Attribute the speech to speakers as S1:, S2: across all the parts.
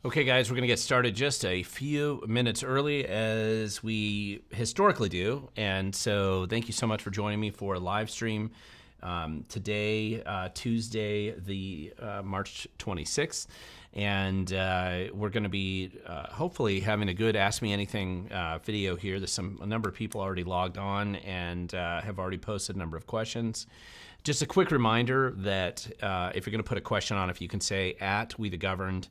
S1: Okay, guys, we're going to get started just a few minutes early as we historically do. And so thank you so much for joining me for a live stream today, Tuesday, the March 26th. And we're going to be hopefully having a good Ask Me Anything video here. There's a number of people already logged on and have already posted a number of questions. Just a quick reminder that if you're going to put a question on, if you can say @WeTheGoverned,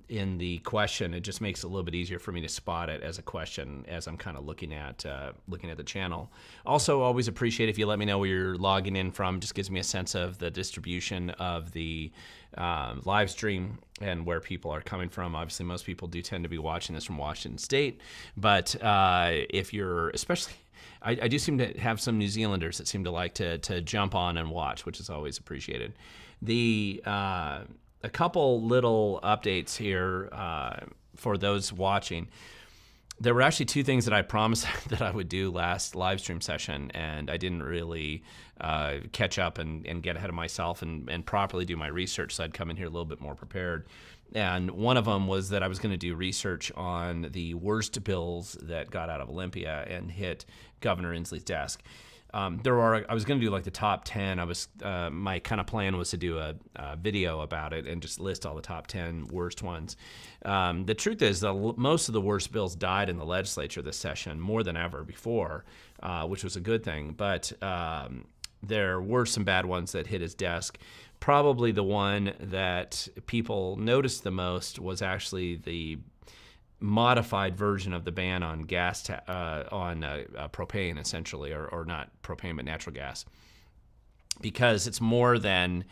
S1: in the question, it just makes it a little bit easier for me to spot it as a question as I'm kind of looking at the channel. Also, always appreciate if you let me know where you're logging in from. Just gives me a sense of the distribution of the live stream and where people are coming from. Obviously, most people do tend to be watching this from Washington State, but if you're especially I do seem to have some New Zealanders that seem to like to jump on and watch, which is always appreciated. A couple little updates here for those watching. There were actually two things that I promised that I would do last live stream session, and I didn't really catch up and get ahead of myself and properly do my research, so I'd come in here a little bit more prepared. And one of them was that I was going to do research on the worst bills that got out of Olympia and hit Governor Inslee's desk. I was going to do like the top 10. My kind of plan was to do a video about it and just list all the top 10 worst ones. The truth is that most of the worst bills died in the legislature this session, more than ever before, which was a good thing. But there were some bad ones that hit his desk. Probably the one that people noticed the most was actually the modified version of the ban on gas, propane, essentially, or not propane, but natural gas, because it's more than.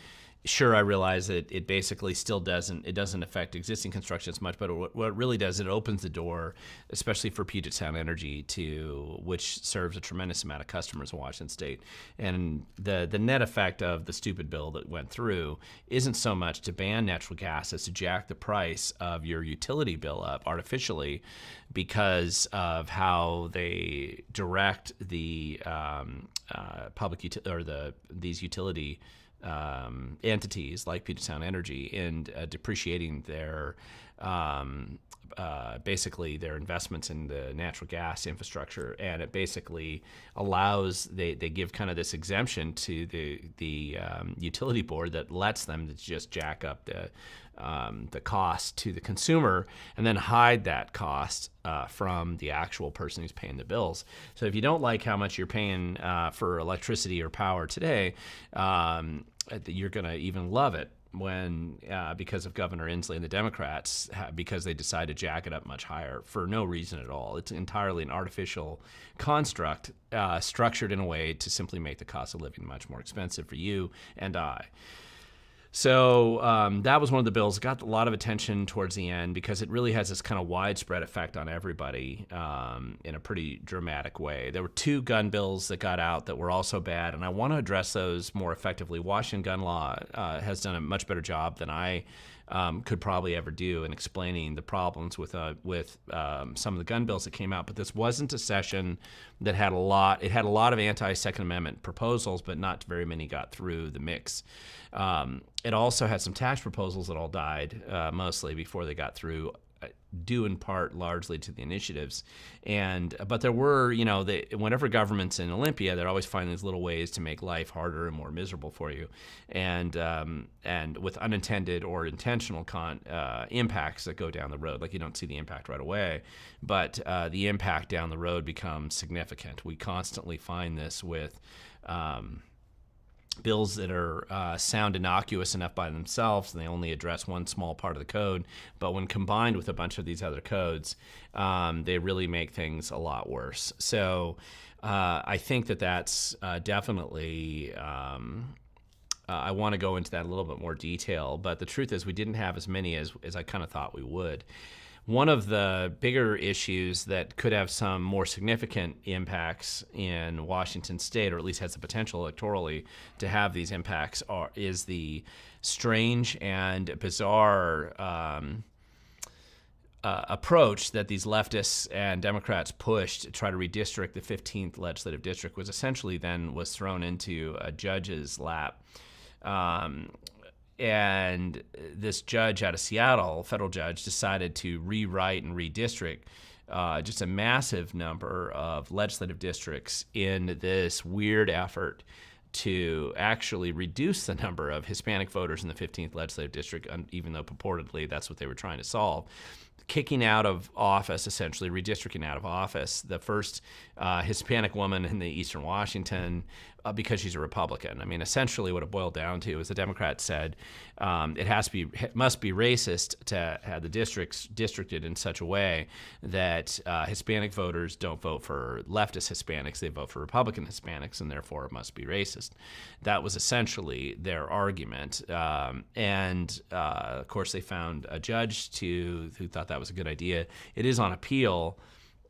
S1: Sure, I realize that it basically still doesn't affect existing construction as much, but what it really does, it opens the door, especially for Puget Sound Energy, which serves a tremendous amount of customers in Washington State. And the net effect of the stupid bill that went through isn't so much to ban natural gas as to jack the price of your utility bill up artificially because of how they direct the these utility entities like Puget Sound Energy in depreciating their basically their investments in the natural gas infrastructure, and it basically allows they give kind of this exemption to the utility board that lets them to just jack up the cost to the consumer and then hide that cost from the actual person who's paying the bills. So if you don't like how much you're paying for electricity or power today, you're going to even love it when because of Governor Inslee and the Democrats, because they decide to jack it up much higher for no reason at all. It's entirely an artificial construct structured in a way to simply make the cost of living much more expensive for you and I. So that was one of the bills that got a lot of attention towards the end because it really has this kind of widespread effect on everybody in a pretty dramatic way. There were two gun bills that got out that were also bad, and I want to address those more effectively. Washington gun law has done a much better job than I could probably ever do in explaining the problems with some of the gun bills that came out. But this wasn't a session that had a lot. It had a lot of anti-Second Amendment proposals, but not very many got through the mix. It also had some tax proposals that all died mostly before they got through, due in part largely to the initiatives. But there were, whenever government's in Olympia, they're always finding these little ways to make life harder and more miserable for you, and with unintended or intentional impacts that go down the road. Like you don't see the impact right away, but the impact down the road becomes significant. We constantly find this with bills that are sound innocuous enough by themselves, and they only address one small part of the code. But when combined with a bunch of these other codes, they really make things a lot worse. So I think that's definitely, I want to go into that a little bit more detail. But the truth is we didn't have as many as I kind of thought we would. One of the bigger issues that could have some more significant impacts in Washington State, or at least has the potential electorally to have these impacts, is the strange and bizarre approach that these leftists and Democrats pushed to try to redistrict the 15th legislative district, was essentially then was thrown into a judge's lap. And this judge out of Seattle, federal judge, decided to rewrite and redistrict just a massive number of legislative districts in this weird effort to actually reduce the number of Hispanic voters in the 15th legislative district, even though purportedly that's what they were trying to solve. Kicking out of office, essentially redistricting out of office, the first Hispanic woman in the Eastern Washington because she's a Republican. I mean, essentially what it boiled down to is the Democrats said it must be racist to have the districts districted in such a way that Hispanic voters don't vote for leftist Hispanics, they vote for Republican Hispanics, and therefore it must be racist. That was essentially their argument. Of course, they found a judge who thought that was a good idea. It is on appeal.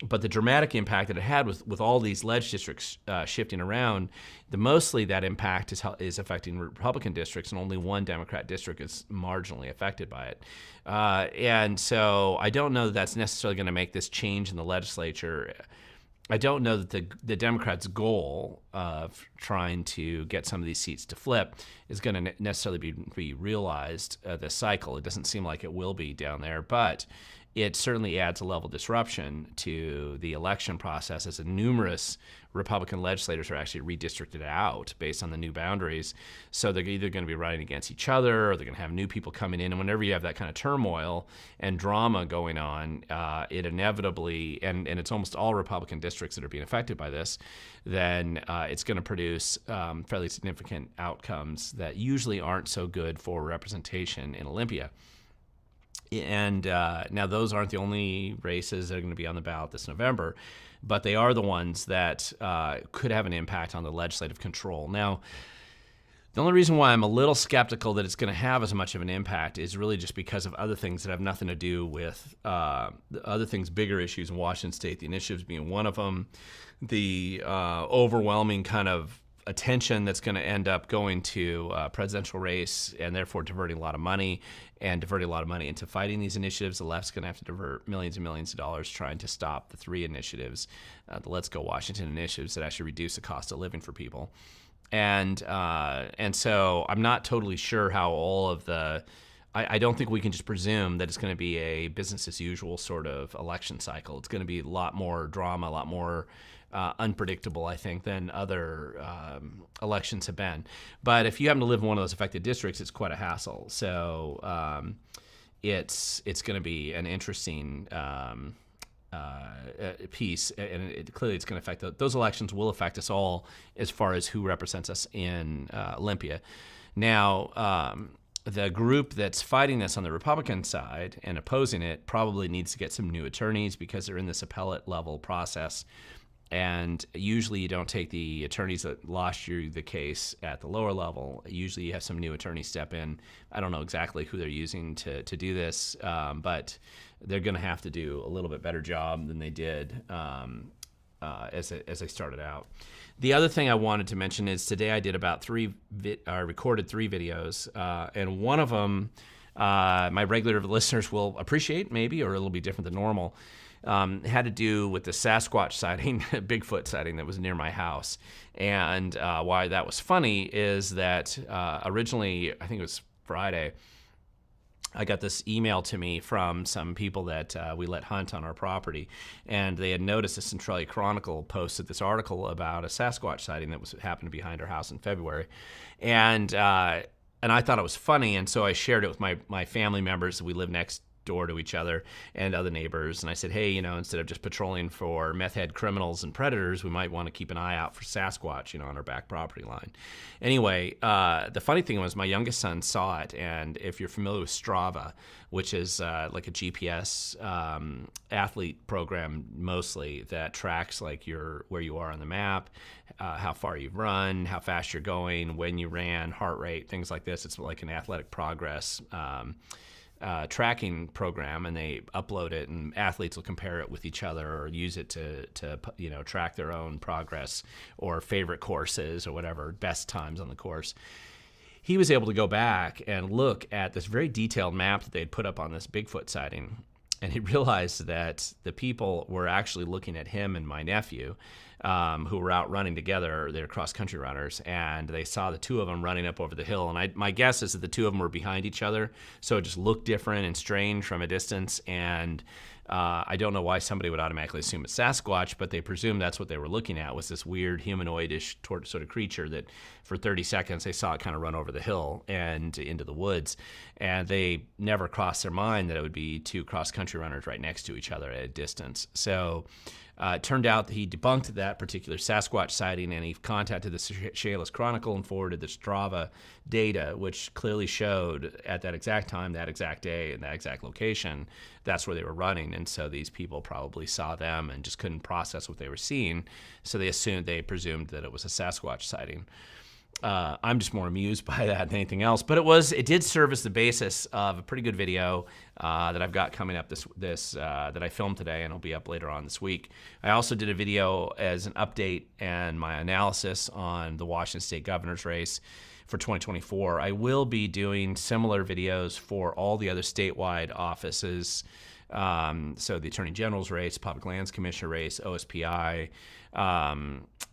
S1: But the dramatic impact that it had with all these ledge districts shifting around, mostly that impact is affecting Republican districts, and only one Democrat district is marginally affected by it. And so I don't know that that's necessarily going to make this change in the legislature. I don't know that the Democrats' goal of trying to get some of these seats to flip is going to necessarily be realized this cycle. It doesn't seem like it will be down there, but it certainly adds a level of disruption to the election process as numerous Republican legislators are actually redistricted out based on the new boundaries. So they're either going to be running against each other or they're going to have new people coming in. And whenever you have that kind of turmoil and drama going on, it inevitably, and it's almost all Republican districts that are being affected by this, then it's going to produce fairly significant outcomes that usually aren't so good for representation in Olympia. And now those aren't the only races that are going to be on the ballot this November, but they are the ones that could have an impact on the legislative control. Now, the only reason why I'm a little skeptical that it's going to have as much of an impact is really just because of other things that have nothing to do with other things, bigger issues in Washington State, the initiatives being one of them, the overwhelming kind of attention that's going to end up going to a presidential race and therefore diverting a lot of money into fighting these initiatives. The left's going to have to divert millions and millions of dollars trying to stop the three initiatives, the Let's Go Washington initiatives that actually reduce the cost of living for people. And so I'm not totally sure how all of the I don't think we can just presume that it's going to be a business as usual sort of election cycle. It's going to be a lot more drama, a lot more unpredictable, I think, than other elections have been. But if you happen to live in one of those affected districts, it's quite a hassle. So it's going to be an interesting piece, and clearly it's going to affect those elections. Will affect us all as far as who represents us in Olympia. Now, the group that's fighting this on the Republican side and opposing it probably needs to get some new attorneys because they're in this appellate level process. And usually you don't take the attorneys that lost you the case at the lower level. Usually you have some new attorneys step in. I don't know exactly who they're using to do this, but they're going to have to do a little bit better job than they did as they started out. The other thing I wanted to mention is today I did about recorded three videos, and one of them my regular listeners will appreciate maybe, or it'll be different than normal. Had to do with the Sasquatch sighting, Bigfoot sighting that was near my house. And why that was funny is that originally, I think it was Friday, I got this email to me from some people that we let hunt on our property, and they had noticed the Centralia Chronicle posted this article about a Sasquatch sighting that happened behind our house in February. And I thought it was funny, and so I shared it with my family members. We live next door to each other and other neighbors, and I said, hey, instead of just patrolling for meth head criminals and predators, we might want to keep an eye out for Sasquatch, on our back property line. Anyway, the funny thing was my youngest son saw it, and if you're familiar with Strava, which is like a GPS athlete program mostly that tracks like where you are on the map, how far you've run, how fast you're going, when you ran, heart rate, things like this. It's like an athletic progress tracking program, and they upload it, and athletes will compare it with each other or use it to track their own progress or favorite courses or whatever, best times on the course. He was able to go back and look at this very detailed map that they'd put up on this Bigfoot sighting, and he realized that the people were actually looking at him and my nephew who were out running together. They're cross-country runners, and they saw the two of them running up over the hill. And my guess is that the two of them were behind each other, so it just looked different and strange from a distance. And I don't know why somebody would automatically assume it's Sasquatch, but they presumed that's what they were looking at, was this weird humanoidish sort of creature that for 30 seconds they saw it kind of run over the hill and into the woods. And they never crossed their mind that it would be two cross-country runners right next to each other at a distance. So it turned out that he debunked that particular Sasquatch sighting, and he contacted the Chehalis Chronicle and forwarded the Strava data, which clearly showed at that exact time, that exact day, and that exact location, that's where they were running. And so these people probably saw them and just couldn't process what they were seeing, so they presumed that it was a Sasquatch sighting. I'm just more amused by that than anything else, but it did serve as the basis of a pretty good video that I've got coming up that I filmed today, and it'll be up later on this week. I also did a video as an update and my analysis on the Washington State governor's race for 2024. I will be doing similar videos for all the other statewide offices. So the Attorney General's race, Public Lands Commissioner race, OSPI,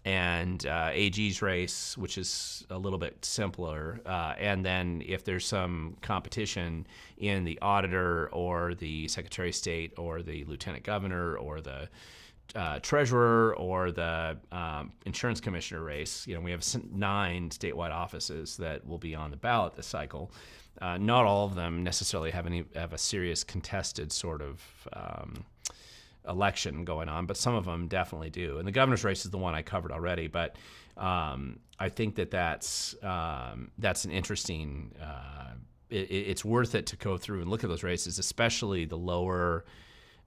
S1: and AG's race, which is a little bit simpler. And then if there's some competition in the auditor or the Secretary of State or the Lieutenant Governor or the treasurer or the insurance commissioner race, we have 9 statewide offices that will be on the ballot this cycle. Not all of them necessarily have a serious contested sort of election going on, but some of them definitely do. And the governor's race is the one I covered already, but I think that's an interesting. It's worth it to go through and look at those races, especially the lower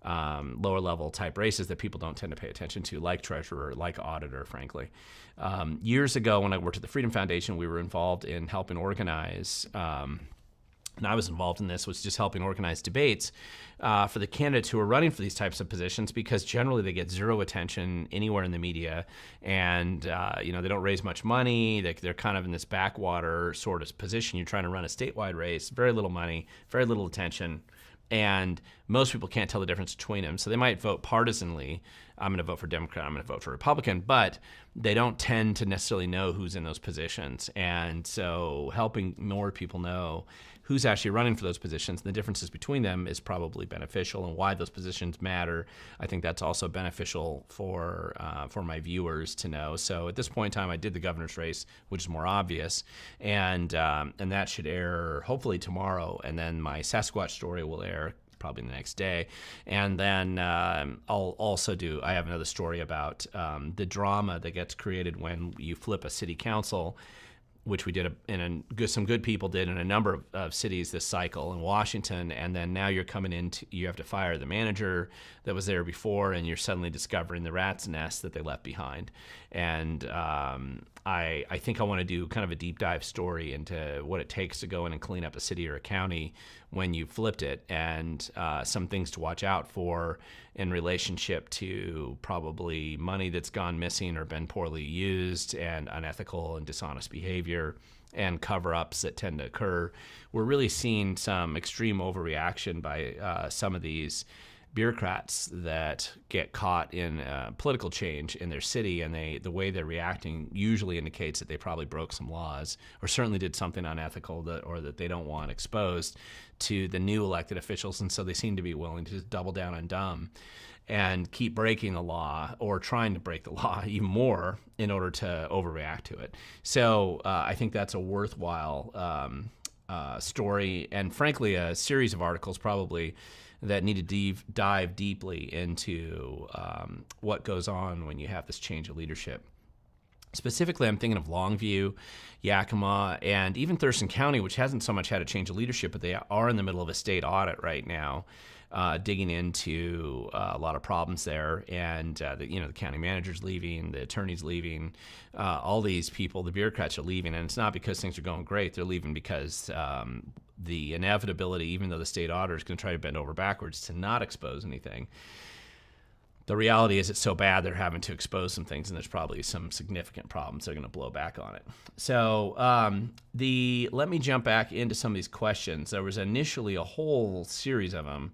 S1: level type races that people don't tend to pay attention to, like treasurer, like auditor, frankly. Years ago, when I worked at the Freedom Foundation, we were involved in helping organize, and I was involved in this, was just helping organize debates for the candidates who are running for these types of positions, because generally they get zero attention anywhere in the media, and they don't raise much money. They're kind of in this backwater sort of position. You're trying to run a statewide race, very little money, very little attention. And most people can't tell the difference between them. So they might vote partisanly. I'm going to vote for Democrat, I'm going to vote for Republican, but they don't tend to necessarily know who's in those positions. And so helping more people know who's actually running for those positions and the differences between them is probably beneficial, and why those positions matter. I think that's also beneficial for my viewers to know. So at this point in time, I did the governor's race, which is more obvious, and that should air hopefully tomorrow, and then my Sasquatch story will air probably the next day. And then I'll also I have another story about the drama that gets created when you flip a city council, which we did some good people did in a number of cities this cycle in Washington, and then now you have to fire the manager that was there before, and you're suddenly discovering the rat's nest that they left behind. And I think I want to do kind of a deep dive story into what it takes to go in and clean up a city or a county when you flipped it, and some things to watch out for in relationship to probably money that's gone missing or been poorly used, and unethical and dishonest behavior, and cover-ups that tend to occur. We're really seeing some extreme overreaction by some of these bureaucrats that get caught in political change in their city, and the way they're reacting usually indicates that they probably broke some laws, or certainly did something unethical or that they don't want exposed to the new elected officials. And so they seem to be willing to just double down on dumb and keep breaking the law, or trying to break the law even more in order to overreact to it. So I think that's a worthwhile story, and frankly a series of articles probably that need to dive deeply into what goes on when you have this change of leadership. Specifically, I'm thinking of Longview, Yakima, and even Thurston County, which hasn't so much had a change of leadership, but they are in the middle of a state audit right now, digging into a lot of problems there. And the county manager's leaving, the attorney's leaving, all these people, the bureaucrats are leaving, and it's not because things are going great. They're leaving because the inevitability, even though the state auditor is going to try to bend over backwards to not expose anything, the reality is it's so bad they're having to expose some things, and there's probably some significant problems that are going to blow back on it. So let me jump back into some of these questions. There was initially a whole series of them,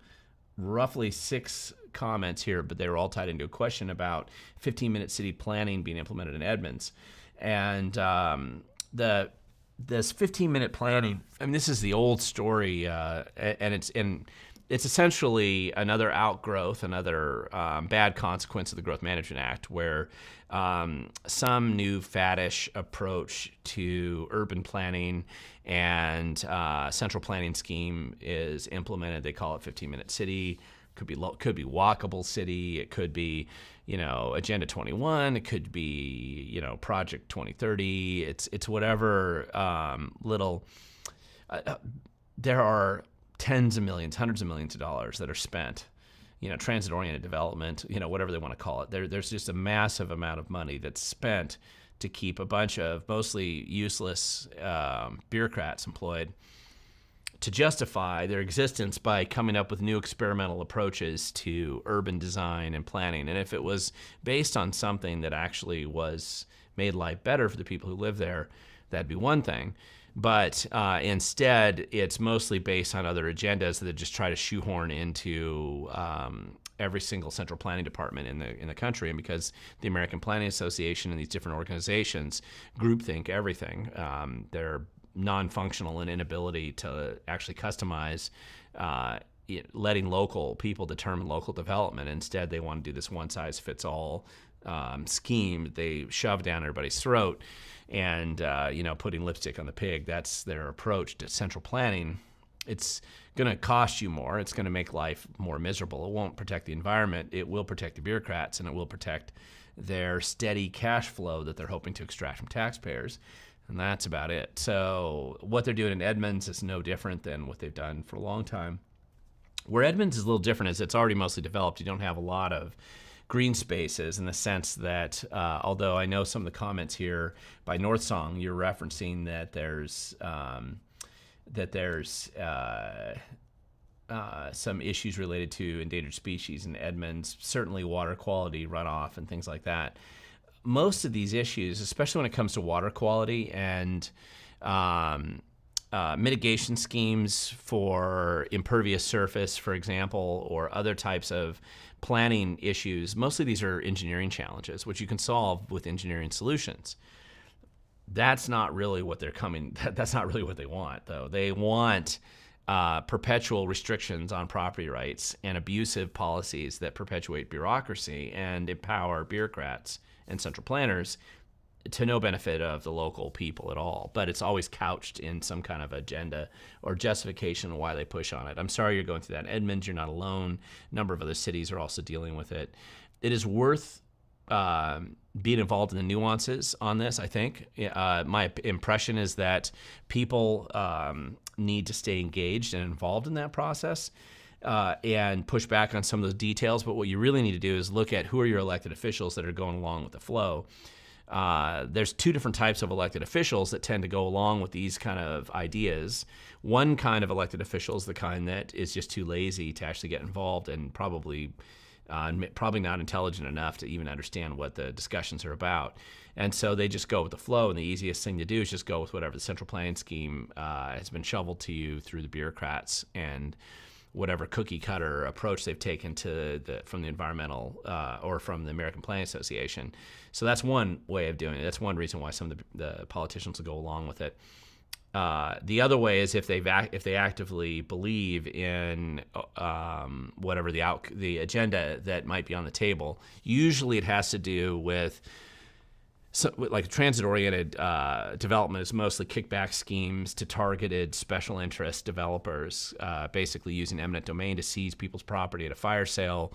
S1: roughly 6 comments here, but they were all tied into a question about 15-minute city planning being implemented in Edmonds. And this 15-minute planning, I mean, this is the old story, and it's essentially another outgrowth, another bad consequence of the Growth Management Act, where some new faddish approach to urban planning and central planning scheme is implemented. They call it 15-minute city. Could be walkable city. It could be, Agenda 21. It could be, Project 2030. It's whatever little. There are tens of millions, hundreds of millions of dollars that are spent, transit-oriented development, whatever they want to call it. There's just a massive amount of money that's spent to keep a bunch of mostly useless bureaucrats employed to justify their existence by coming up with new experimental approaches to urban design and planning. And if it was based on something that actually made life better for the people who live there, that'd be one thing. But instead, it's mostly based on other agendas that just try to shoehorn into every single central planning department in the country. And because the American Planning Association and these different organizations groupthink everything, they're non-functional in inability to actually customize, letting local people determine local development. Instead, they want to do this one-size-fits-all scheme they shove down everybody's throat. And, putting lipstick on the pig, that's their approach to central planning. It's going to cost you more. It's going to make life more miserable. It won't protect the environment. It will protect the bureaucrats, and it will protect their steady cash flow that they're hoping to extract from taxpayers. And that's about it. So what they're doing in Edmonds is no different than what they've done for a long time. Where Edmonds is a little different is it's already mostly developed. You don't have a lot of green spaces in the sense that, although I know some of the comments here by North Song, you're referencing that there's some issues related to endangered species in Edmonds, certainly water quality, runoff, and things like that. Most of these issues, especially when it comes to water quality and mitigation schemes for impervious surface, for example, or other types of planning issues, mostly these are engineering challenges, which you can solve with engineering solutions. That's not really what that's not really what they want, though. They want perpetual restrictions on property rights and abusive policies that perpetuate bureaucracy and empower bureaucrats and central planners to no benefit of the local people at all. But it's always couched in some kind of agenda or justification why they push on it. I'm sorry you're going through that in Edmonds. You're not alone. A number of other cities are also dealing with it. It is worth being involved in the nuances on this, I think. My impression is that people need to stay engaged and involved in that process and push back on some of those details. But what you really need to do is look at who are your elected officials that are going along with the flow. There's two different types of elected officials that tend to go along with these kind of ideas. One kind of elected official is the kind that is just too lazy to actually get involved and probably not intelligent enough to even understand what the discussions are about. And so they just go with the flow, and the easiest thing to do is just go with whatever the central planning scheme has been shoveled to you through the bureaucrats and whatever cookie cutter approach they've taken from the environmental or from the American Planning Association. So that's one way of doing it. That's one reason why some of the politicians will go along with it. The other way is if they actively believe in whatever the agenda that might be on the table. Usually it has to do with like transit-oriented development is mostly kickback schemes to targeted special interest developers, basically using eminent domain to seize people's property at a fire sale,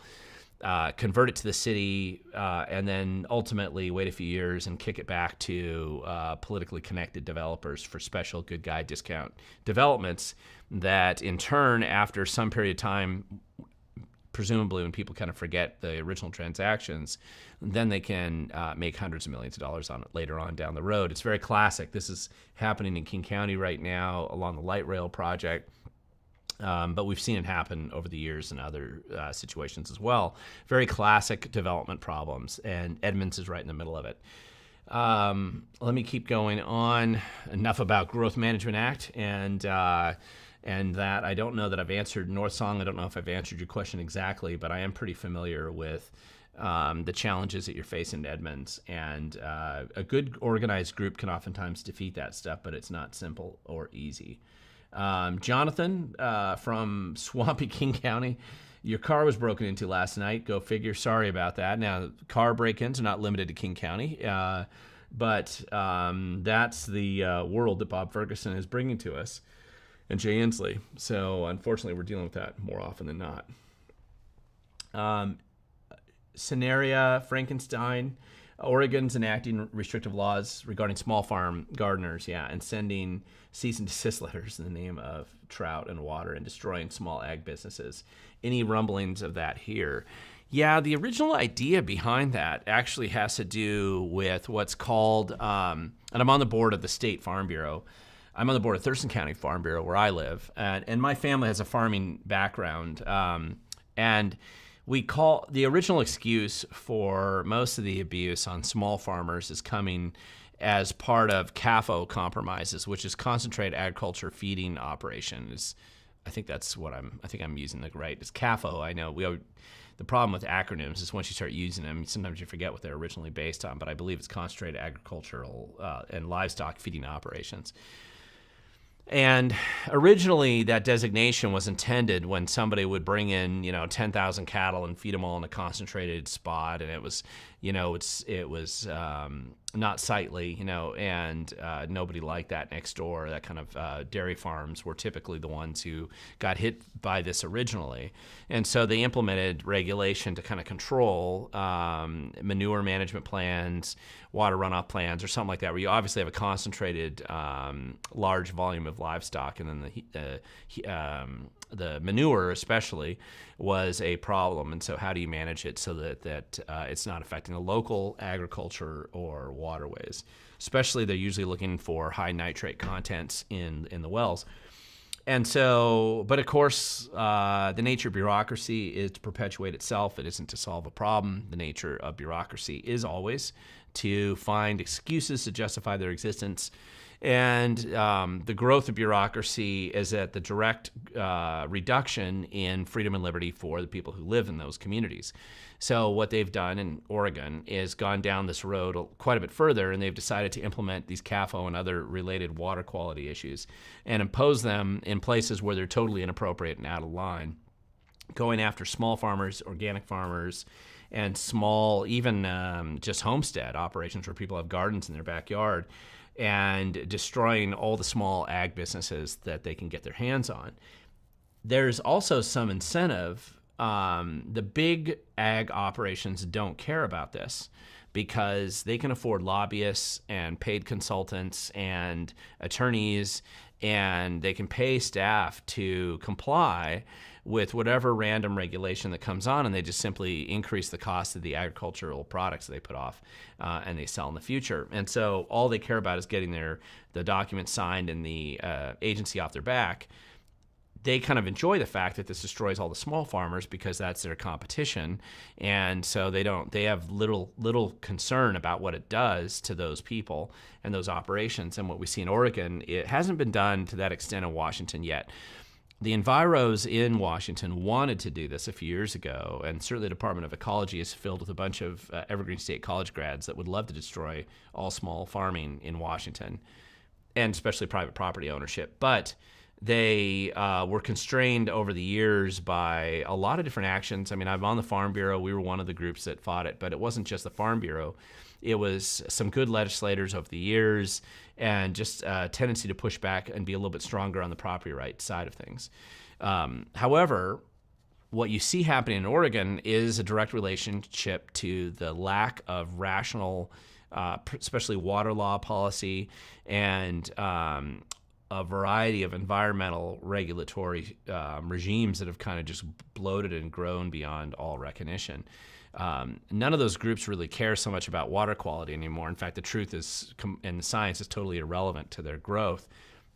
S1: convert it to the city, and then ultimately wait a few years and kick it back to politically connected developers for special good guy discount developments that in turn, after some period of time, presumably when people kind of forget the original transactions, then they can make hundreds of millions of dollars on it later on down the road. It's very classic. This is happening in King County right now along the light rail project. But we've seen it happen over the years in other situations as well. Very classic development problems, and Edmonds is right in the middle of it. Let me keep going on. Enough about Growth Management Act and And that I don't know that I've answered North Song. I don't know if I've answered your question exactly, but I am pretty familiar with the challenges that you're facing in Edmonds. And a good organized group can oftentimes defeat that stuff, but it's not simple or easy. Jonathan from Swampy King County, your car was broken into last night. Go figure. Sorry about that. Now, car break-ins are not limited to King County, but that's the world that Bob Ferguson is bringing to us, and Jay Inslee. So, unfortunately, we're dealing with that more often than not. Scenaria, Frankenstein, Oregon's enacting restrictive laws regarding small farm gardeners, and sending cease and desist letters in the name of trout and water and destroying small ag businesses. Any rumblings of that here? Yeah, the original idea behind that actually has to do with what's called, and I'm on the board of the State Farm Bureau. I'm on the board of Thurston County Farm Bureau where I live, and my family has a farming background, and we call the original excuse for most of the abuse on small farmers is coming as part of CAFO compromises, which is Concentrated Agriculture Feeding Operation. I think I'm using the right. It's CAFO. I know the problem with acronyms is once you start using them, sometimes you forget what they're originally based on. But I believe it's Concentrated Agricultural and Livestock Feeding Operations. And originally, that designation was intended when somebody would bring in, 10,000 cattle and feed them all in a concentrated spot, and it was, it was not sightly, and nobody liked that next door. That kind of dairy farms were typically the ones who got hit by this originally, and so they implemented regulation to kind of control manure management plans, water runoff plans, or something like that, where you obviously have a concentrated large volume of livestock, and then the manure especially was a problem. And so how do you manage it so that it's not affecting the local agriculture or waterways? Especially they're usually looking for high nitrate contents in the wells. And so, but of course, the nature of bureaucracy is to perpetuate itself. It isn't to solve a problem. The nature of bureaucracy is always to find excuses to justify their existence. And the growth of bureaucracy is at the direct reduction in freedom and liberty for the people who live in those communities. So what they've done in Oregon is gone down this road quite a bit further, and they've decided to implement these CAFO and other related water quality issues and impose them in places where they're totally inappropriate and out of line, going after small farmers, organic farmers, and small, even just homestead operations where people have gardens in their backyard, and destroying all the small ag businesses that they can get their hands on. There's also some incentive. The big ag operations don't care about this because they can afford lobbyists and paid consultants and attorneys, and they can pay staff to comply with whatever random regulation that comes on, and they just simply increase the cost of the agricultural products that they put off and they sell in the future. And so all they care about is getting the documents signed and the agency off their back. They kind of enjoy the fact that this destroys all the small farmers because that's their competition, and so they have little concern about what it does to those people and those operations. And what we see in Oregon, it hasn't been done to that extent in Washington yet. The enviros in Washington wanted to do this a few years ago, and certainly the Department of Ecology is filled with a bunch of Evergreen State College grads that would love to destroy all small farming in Washington, and especially private property ownership. But they were constrained over the years by a lot of different actions. I mean, I'm on the Farm Bureau. We were one of the groups that fought it, but it wasn't just the Farm Bureau. It was some good legislators over the years and just a tendency to push back and be a little bit stronger on the property right side of things. However, what you see happening in Oregon is a direct relationship to the lack of rational, especially water law policy, and a variety of environmental regulatory regimes that have kind of just bloated and grown beyond all recognition. None of those groups really care so much about water quality anymore. In fact, the truth is, and the science is totally irrelevant to their growth.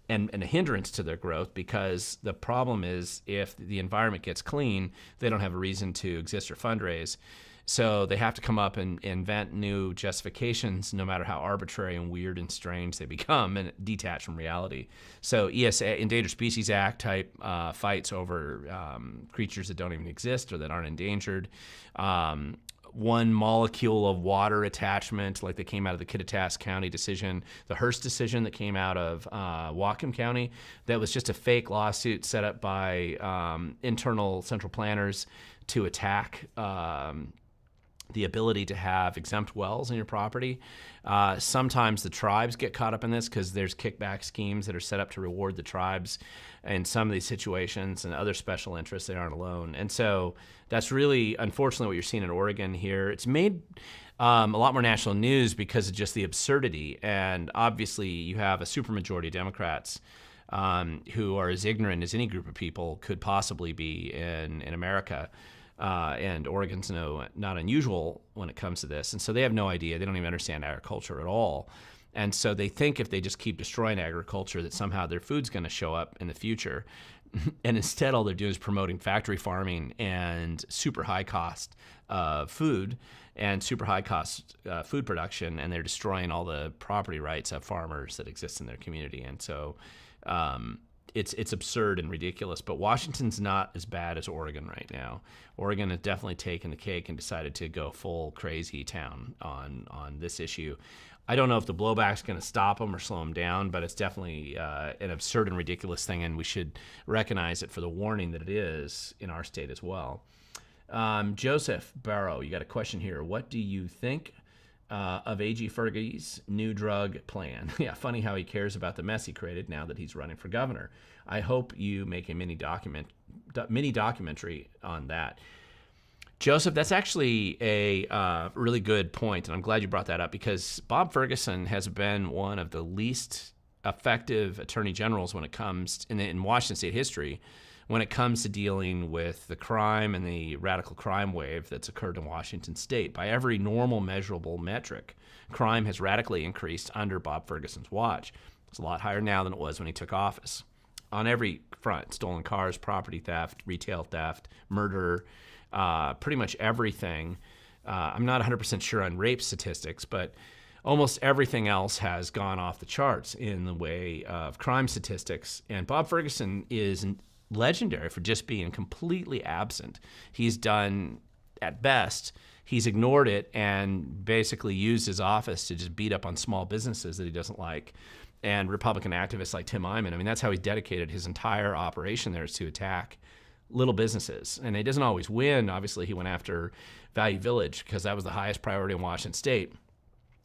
S1: and a hindrance to their growth, because the problem is if the environment gets clean, they don't have a reason to exist or fundraise. So they have to come up and invent new justifications, no matter how arbitrary and weird and strange they become, and detach from reality. So ESA, Endangered Species Act type fights over creatures that don't even exist or that aren't endangered. One molecule of water attachment, like they came out of the Kittitas County decision, the Hearst decision that came out of Whatcom County, that was just a fake lawsuit set up by internal central planners to attack the ability to have exempt wells on your property. Sometimes the tribes get caught up in this because there's kickback schemes that are set up to reward the tribes in some of these situations, and other special interests. They aren't alone. And so that's really, unfortunately, what you're seeing in Oregon here. It's made a lot more national news because of just the absurdity. And obviously, you have a supermajority of Democrats who are as ignorant as any group of people could possibly be in America. And Oregon's not unusual when it comes to this. And so they have no idea. They don't even understand agriculture at all. And so they think if they just keep destroying agriculture, that somehow their food's going to show up in the future. And instead, all they're doing is promoting factory farming and super high cost food and super high cost food production. And they're destroying all the property rights of farmers that exist in their community. And so it's absurd and ridiculous. But Washington's not as bad as Oregon right now. Oregon has definitely taken the cake and decided to go full crazy town on this issue. I don't know if the blowback's going to stop them or slow them down, but it's definitely an absurd and ridiculous thing, and we should recognize it for the warning that it is in our state as well. Joseph Barrow, you got a question here. What do you think of A.G. Fergie's new drug plan? Yeah, funny how he cares about the mess he created now that he's running for governor. I hope you make a mini documentary on that. Joseph, that's actually a really good point, and I'm glad you brought that up, because Bob Ferguson has been one of the least effective attorney generals when it comes in Washington state history when it comes to dealing with the crime and the radical crime wave that's occurred in Washington state. By every normal measurable metric, crime has radically increased under Bob Ferguson's watch. It's a lot higher now than it was when he took office. On every front: stolen cars, property theft, retail theft, murder, pretty much everything. I'm not 100% sure on rape statistics, but almost everything else has gone off the charts in the way of crime statistics. And Bob Ferguson is legendary for just being completely absent. He's done, at best, he's ignored it and basically used his office to just beat up on small businesses that he doesn't like, and Republican activists like Tim Eyman. I mean, that's how he dedicated his entire operation there, is to attack little businesses. And he doesn't always win. Obviously, he went after Value Village because that was the highest priority in Washington state.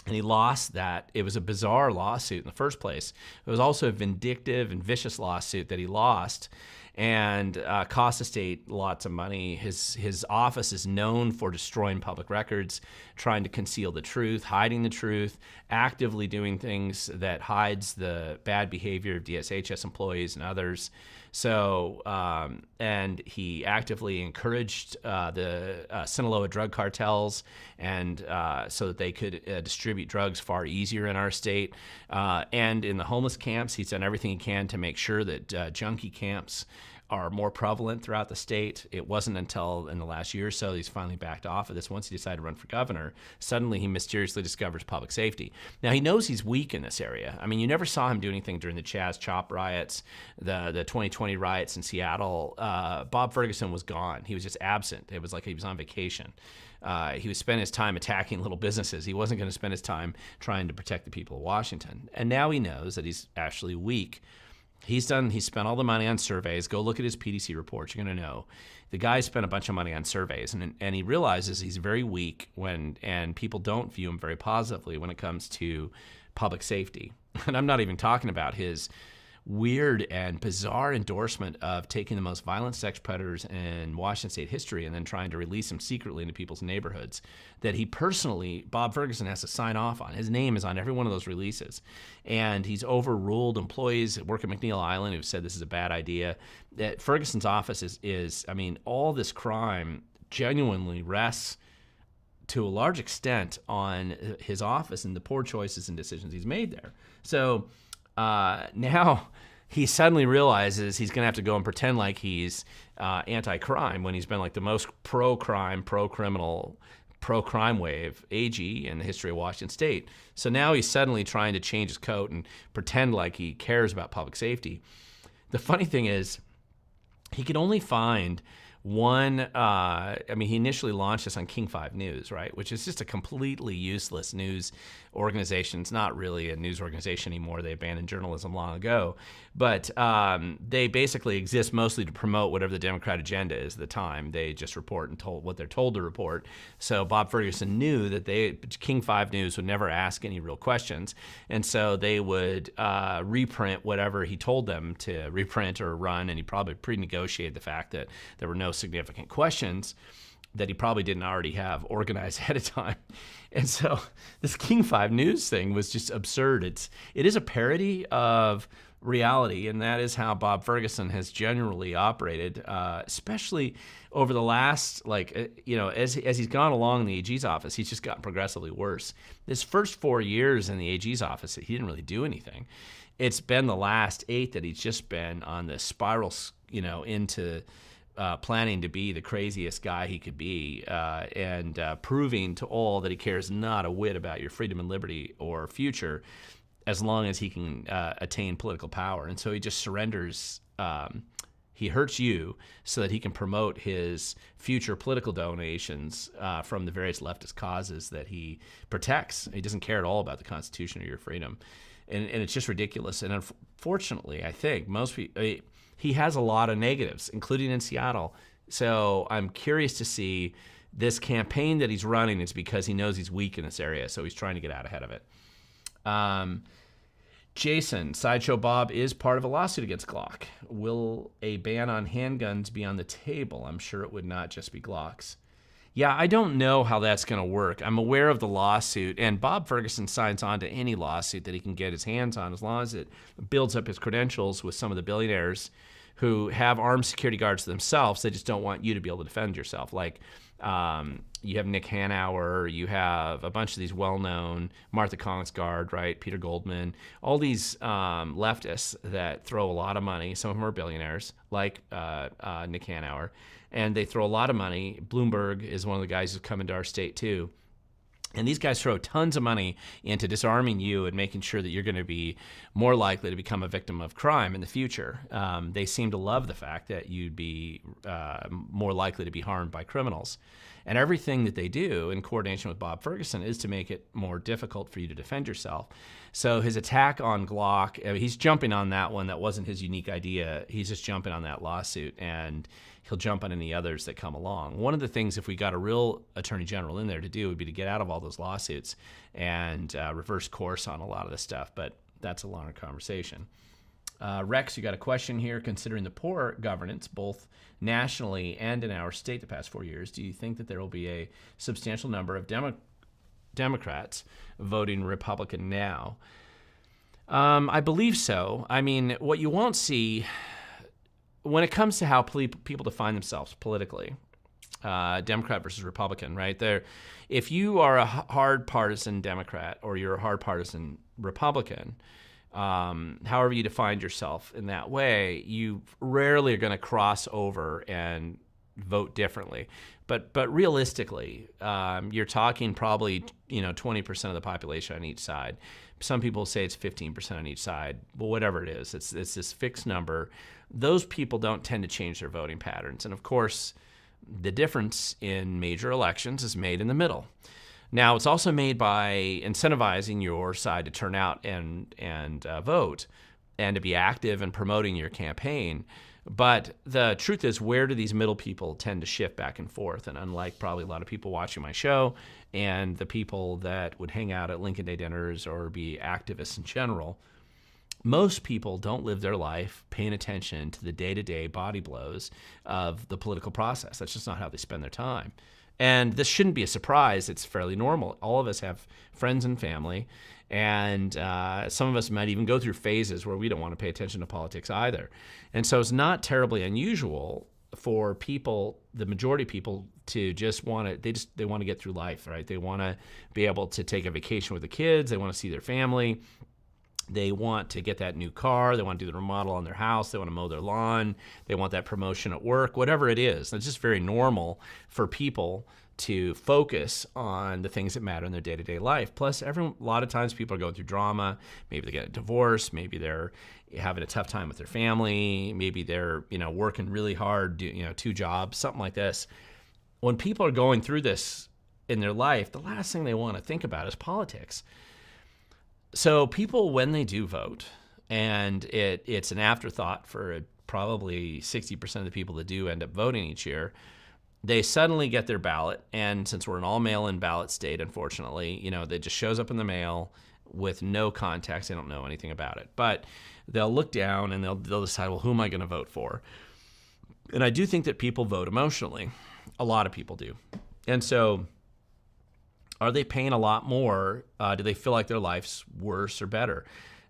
S1: And he lost that. It was a bizarre lawsuit in the first place. It was also a vindictive and vicious lawsuit that he lost, and cost the state lots of money. His office is known for destroying public records, trying to conceal the truth, hiding the truth, actively doing things that hides the bad behavior of DSHS employees and others. So, and he actively encouraged the Sinaloa drug cartels, and so that they could distribute drugs far easier in our state. And in the homeless camps, he's done everything he can to make sure that junkie camps are more prevalent throughout the state. It wasn't until in the last year or so he's finally backed off of this. Once he decided to run for governor, suddenly he mysteriously discovers public safety. Now, he knows he's weak in this area. I mean, you never saw him do anything during the Chaz Chop riots, the 2020 riots in Seattle. Bob Ferguson was gone. He was just absent. It was like he was on vacation. He was spending his time attacking little businesses. He wasn't going to spend his time trying to protect the people of Washington. And now he knows that he's actually weak. He's spent all the money on surveys. Go look at his PDC reports. You're going to know. The guy spent a bunch of money on surveys, and he realizes he's very weak and people don't view him very positively when it comes to public safety. And I'm not even talking about his weird and bizarre endorsement of taking the most violent sex predators in Washington state history and then trying to release them secretly into people's neighborhoods, that he personally, Bob Ferguson, has to sign off on. His name is on every one of those releases. And he's overruled employees that work at McNeil Island who've said this is a bad idea. That Ferguson's office is I mean, all this crime genuinely rests to a large extent on his office and the poor choices and decisions he's made there. So now he suddenly realizes he's going to have to go and pretend like he's anti-crime when he's been like the most pro-crime, pro-criminal, pro-crime wave AG in the history of Washington State. So now he's suddenly trying to change his coat and pretend like he cares about public safety. The funny thing is, he could only find one, he initially launched this on King 5 News, right, which is just a completely useless news organization. It's not really a news organization anymore. They abandoned journalism long ago. But they basically exist mostly to promote whatever the Democrat agenda is at the time. They just report and told what they're told to report. So Bob Ferguson knew that King 5 News would never ask any real questions. And so they would reprint whatever he told them to reprint or run. And he probably pre-negotiated the fact that there were no significant questions that he probably didn't already have organized ahead of time. And so this King 5 News thing was just absurd. it is a parody of reality, and that is how Bob Ferguson has generally operated, especially over the last, as he's gone along in the AG's office, he's just gotten progressively worse. His first 4 years in the AG's office, he didn't really do anything. It's been the last 8 that he's just been on this spiral, into planning to be the craziest guy he could be, and proving to all that he cares not a whit about your freedom and liberty or future, as long as he can attain political power. And so he just surrenders. He hurts you so that he can promote his future political donations from the various leftist causes that he protects. He doesn't care at all about the Constitution or your freedom. And it's just ridiculous. And unfortunately, I think most people, he has a lot of negatives, including in Seattle. So I'm curious to see this campaign that he's running is because he knows he's weak in this area, so he's trying to get out ahead of it. Jason, Sideshow Bob is part of a lawsuit against Glock. Will a ban on handguns be on the table? I'm sure it would not just be Glocks. Yeah, I don't know how that's going to work. I'm aware of the lawsuit, and Bob Ferguson signs on to any lawsuit that he can get his hands on as long as it builds up his credentials with some of the billionaires who have armed security guards themselves. They just don't want you to be able to defend yourself. Like you have Nick Hanauer, you have a bunch of these well-known, Martha Kongsgaard, right, Peter Goldman, all these leftists that throw a lot of money. Some of them are billionaires, like Nick Hanauer, and they throw a lot of money. Bloomberg is one of the guys who's come into our state too. And these guys throw tons of money into disarming you and making sure that you're going to be more likely to become a victim of crime in the future. They seem to love the fact that you'd be more likely to be harmed by criminals. And everything that they do in coordination with Bob Ferguson is to make it more difficult for you to defend yourself. So his attack on Glock, he's jumping on that one. That wasn't his unique idea. He's just jumping on that lawsuit, and he'll jump on any others that come along. One of the things, if we got a real attorney general in there to do, would be to get out of all those lawsuits and reverse course on a lot of this stuff, but that's a longer conversation. Rex, you got a question here. Considering the poor governance, both nationally and in our state the past 4 years, do you think that there will be a substantial number of Democrats voting Republican now? I believe so. I mean, what you won't see when it comes to how people define themselves politically, Democrat versus Republican, right? If you are a hard partisan Democrat or you're a hard partisan Republican, however you define yourself in that way, you rarely are going to cross over and vote differently. But realistically, you're talking probably 20% of the population on each side. Some people say it's 15% on each side, but whatever it is, it's this fixed number. Those people don't tend to change their voting patterns. And of course, the difference in major elections is made in the middle. Now, it's also made by incentivizing your side to turn out and vote and to be active in promoting your campaign. But the truth is, where do these middle people tend to shift back and forth? And unlike probably a lot of people watching my show and the people that would hang out at Lincoln Day dinners or be activists in general, most people don't live their life paying attention to the day-to-day body blows of the political process. That's just not how they spend their time. And this shouldn't be a surprise. It's fairly normal. All of us have friends and family, and some of us might even go through phases where we don't want to pay attention to politics either. And so it's not terribly unusual for people, the majority of people, to just want to, they want to get through life, right? They want to be able to take a vacation with the kids. They want to see their family. They want to get that new car. They want to do the remodel on their house. They want to mow their lawn. They want that promotion at work, whatever it is. It's just very normal for people to focus on the things that matter in their day-to-day life. Plus, a lot of times people are going through drama. Maybe they get a divorce. Maybe they're having a tough time with their family. Maybe they're working really hard, 2 jobs, something like this. When people are going through this in their life, the last thing they want to think about is politics. So people, when they do vote, and it's an afterthought for probably 60% of the people that do end up voting each year, they suddenly get their ballot. And since we're an all mail-in ballot state, unfortunately, it just shows up in the mail with no context. They don't know anything about it. But they'll look down and they'll decide, well, who am I going to vote for? And I do think that people vote emotionally. A lot of people do. And so are they paying a lot more? Do they feel like their life's worse or better?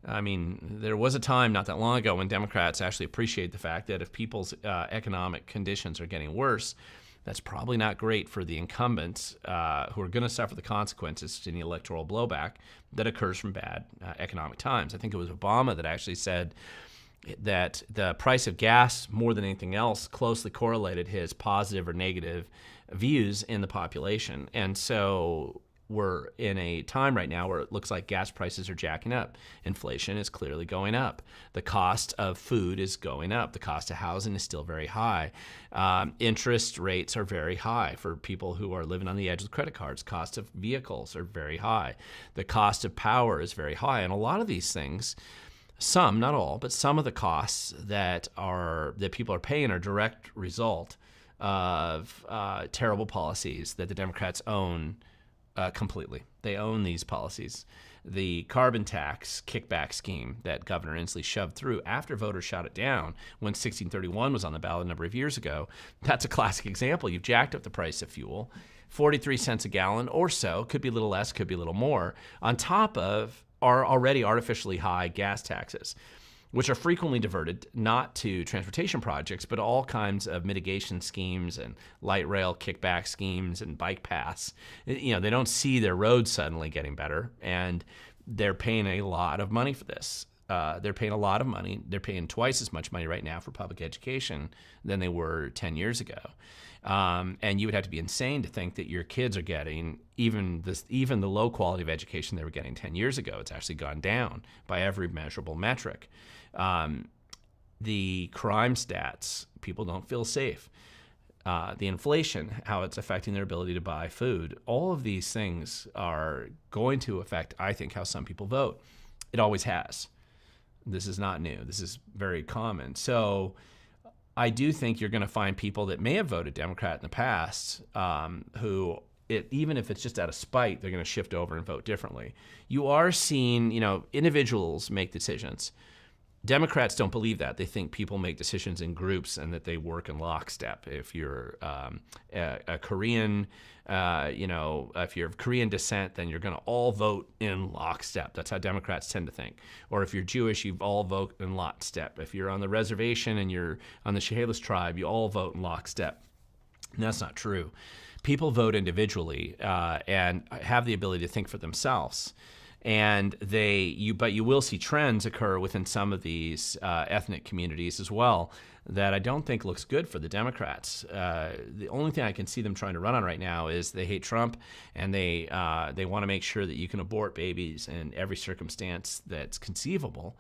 S1: I mean, there was a time not that long ago when Democrats actually appreciate the fact that if people's economic conditions are getting worse, that's probably not great for the incumbents who are going to suffer the consequences to any electoral blowback that occurs from bad economic times. I think it was Obama that actually said that the price of gas, more than anything else, closely correlated his positive or negative views in the population. And so we're in a time right now where it looks like gas prices are jacking up. Inflation is clearly going up. The cost of food is going up. The cost of housing is still very high. Interest rates are very high for people who are living on the edge with credit cards. Cost of vehicles are very high. The cost of power is very high. And a lot of these things, some, not all, but some of the costs that people are paying are a direct result of terrible policies that the Democrats own completely. They own these policies. The carbon tax kickback scheme that Governor Inslee shoved through after voters shot it down when 1631 was on the ballot a number of years ago, that's a classic example. You've jacked up the price of fuel, 43 cents a gallon or so, could be a little less, could be a little more, on top of our already artificially high gas taxes, which are frequently diverted not to transportation projects, but all kinds of mitigation schemes and light rail kickback schemes and bike paths. They don't see their roads suddenly getting better, and they're paying a lot of money for this. They're paying a lot of money. They're paying twice as much money right now for public education than they were 10 years ago. And you would have to be insane to think that your kids are getting even the low quality of education they were getting 10 years ago. It's actually gone down by every measurable metric. The crime stats, people don't feel safe. The inflation, how it's affecting their ability to buy food. All of these things are going to affect, I think, how some people vote. It always has. This is not new. This is very common. So I do think you're going to find people that may have voted Democrat in the past who, even if it's just out of spite, they're going to shift over and vote differently. You are seeing, individuals make decisions. Democrats don't believe that. They think people make decisions in groups and that they work in lockstep. If you're a Korean, if you're of Korean descent, then you're going to all vote in lockstep. That's how Democrats tend to think. Or if you're Jewish, you all vote in lockstep. If you're on the reservation and you're on the Chehalis tribe, you all vote in lockstep. And that's not true. People vote individually and have the ability to think for themselves. And but you will see trends occur within some of these ethnic communities as well that I don't think looks good for the Democrats. The only thing I can see them trying to run on right now is they hate Trump, and they want to make sure that you can abort babies in every circumstance that's conceivable.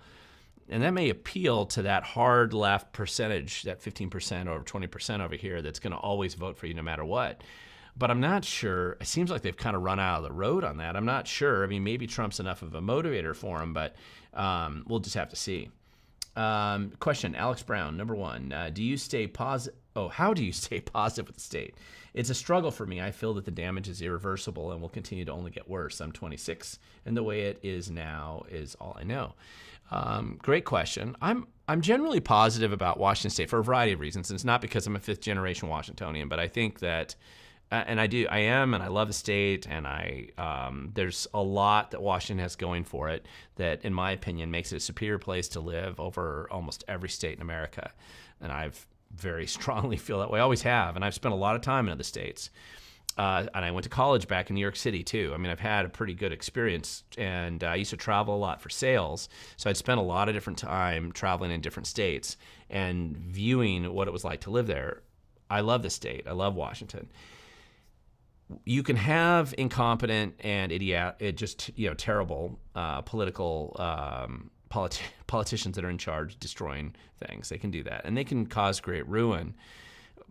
S1: And that may appeal to that hard left percentage, that 15% or 20% over here that's going to always vote for you no matter what. But I'm not sure. It seems like they've kind of run out of the road on that. I'm not sure. I mean, maybe Trump's enough of a motivator for them, but we'll just have to see. Question, Alex Brown, number 1. Do you stay positive? Oh, how do you stay positive with the state? It's a struggle for me. I feel that the damage is irreversible and will continue to only get worse. I'm 26, and the way it is now is all I know. Great question. I'm generally positive about Washington State for a variety of reasons. And it's not because I'm a 5th-generation Washingtonian, but I think that and I am, and I love the state, and there's a lot that Washington has going for it that, in my opinion, makes it a superior place to live over almost every state in America. And I've very strongly feel that way, I always have, and I've spent a lot of time in other states. and I went to college back in New York City too. I mean, I've had a pretty good experience, and I used to travel a lot for sales. So I'd spent a lot of different time traveling in different states and viewing what it was like to live there. I love the state. I love Washington. You can have incompetent and terrible political politicians that are in charge destroying things. They can do that, and they can cause great ruin.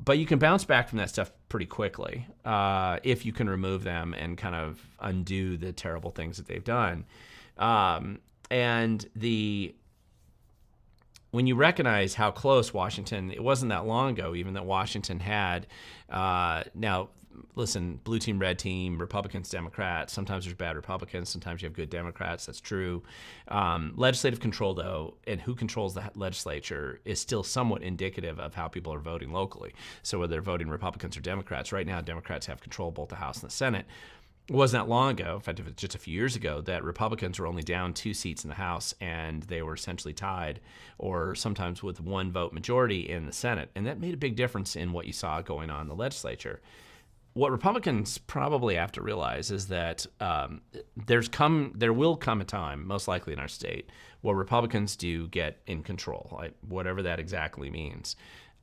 S1: But you can bounce back from that stuff pretty quickly if you can remove them and kind of undo the terrible things that they've done. When you recognize how close Washington, it wasn't that long ago even that Washington had, now listen, blue team, red team, Republicans, Democrats, sometimes there's bad Republicans, sometimes you have good Democrats, that's true. Legislative control though, and who controls the legislature is still somewhat indicative of how people are voting locally. So whether they're voting Republicans or Democrats, right now Democrats have control of both the House and the Senate. It wasn't that long ago, in fact, it was just a few years ago, that Republicans were only down 2 seats in the House and they were essentially tied, or sometimes with 1 vote majority in the Senate. And that made a big difference in what you saw going on in the legislature. What Republicans probably have to realize is that there will come a time, most likely in our state, where Republicans do get in control, whatever that exactly means,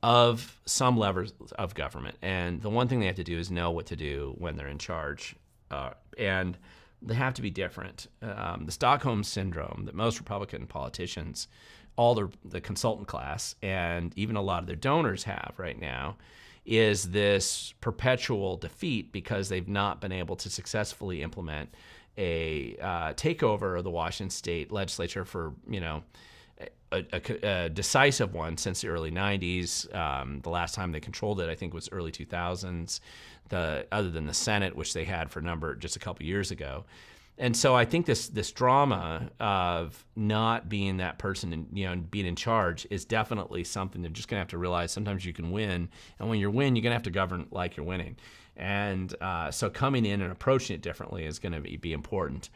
S1: of some levers of government. And the one thing they have to do is know what to do when they're in charge. And they have to be different. The Stockholm syndrome that most Republican politicians, all the consultant class, and even a lot of their donors have right now, is this perpetual defeat because they've not been able to successfully implement a takeover of the Washington state legislature for, a decisive one since the early 90s. The last time they controlled it, I think, was early 2000s, other than the Senate, which they had for just a couple years ago. And so I think this drama of not being that person and being in charge is definitely something they're just going to have to realize. Sometimes you can win, and when you win, you're going to have to govern like you're winning. And so coming in and approaching it differently is going to be important.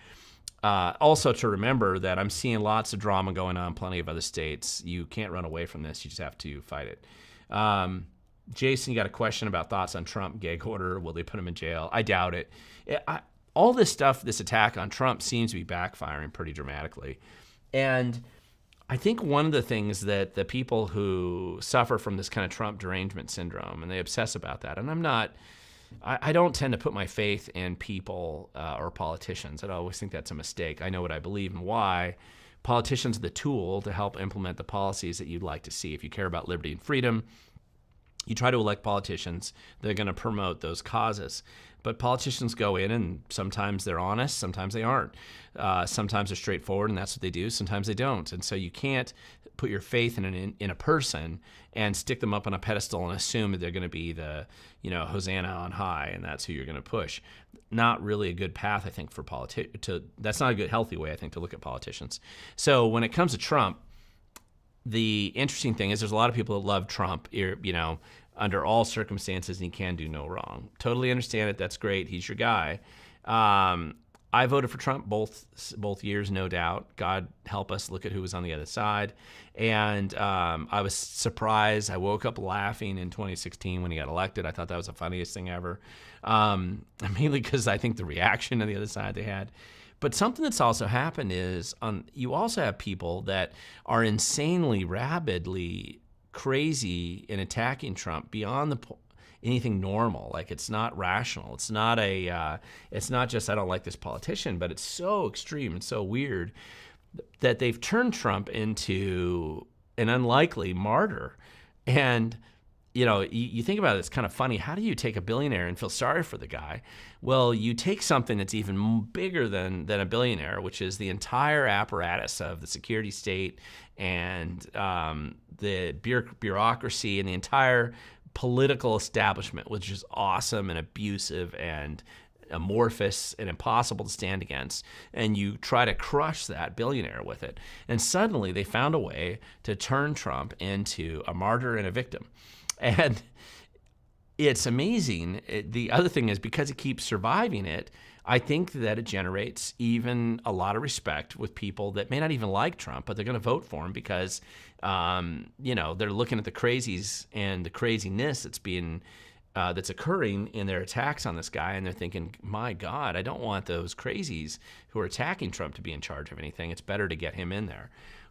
S1: Also to remember that I'm seeing lots of drama going on in plenty of other states. You can't run away from this. You just have to fight it. Jason, you got a question about thoughts on Trump gag order. Will they put him in jail? I doubt it. All this stuff, this attack on Trump seems to be backfiring pretty dramatically. And I think one of the things that the people who suffer from this kind of Trump derangement syndrome, and they obsess about that, and I don't tend to put my faith in people or politicians. I always think that's a mistake. I know what I believe and why. Politicians are the tool to help implement the policies that you'd like to see. If you care about liberty and freedom, you try to elect politicians that are going to promote those causes. But politicians go in, and sometimes they're honest, sometimes they aren't. Sometimes they're straightforward, and that's what they do. Sometimes they don't. And so you can't put your faith in a person and stick them up on a pedestal and assume that they're going to be the, Hosanna on high, and that's who you're going to push. Not really a good path, I think, for that's not a good, healthy way, I think, to look at politicians. So when it comes to Trump, the interesting thing is there's a lot of people that love Trump, under all circumstances, and he can do no wrong. Totally understand it. That's great. He's your guy. I voted for Trump both years, no doubt. God help us look at who was on the other side. And I was surprised. I woke up laughing in 2016 when he got elected. I thought that was the funniest thing ever, mainly because I think the reaction on the other side they had. But something that's also happened is you also have people that are insanely, rabidly crazy in attacking Trump beyond anything normal. Like, it's not rational. It's not just I don't like this politician, but it's so extreme and so weird that they've turned Trump into an unlikely martyr. And you think about it, it's kind of funny. How do you take a billionaire and feel sorry for the guy? Well, you take something that's even bigger than a billionaire, which is the entire apparatus of the security state and the bureaucracy and the entire political establishment, which is awesome and abusive and amorphous and impossible to stand against, and you try to crush that billionaire with it. And suddenly they found a way to turn Trump into a martyr and a victim. And it's amazing. The other thing is, because he keeps surviving it, I think that it generates even a lot of respect with people that may not even like Trump, but they're going to vote for him because, they're looking at the crazies and the craziness that's being that's occurring in their attacks on this guy, and they're thinking, my God, I don't want those crazies who are attacking Trump to be in charge of anything. It's better to get him in there.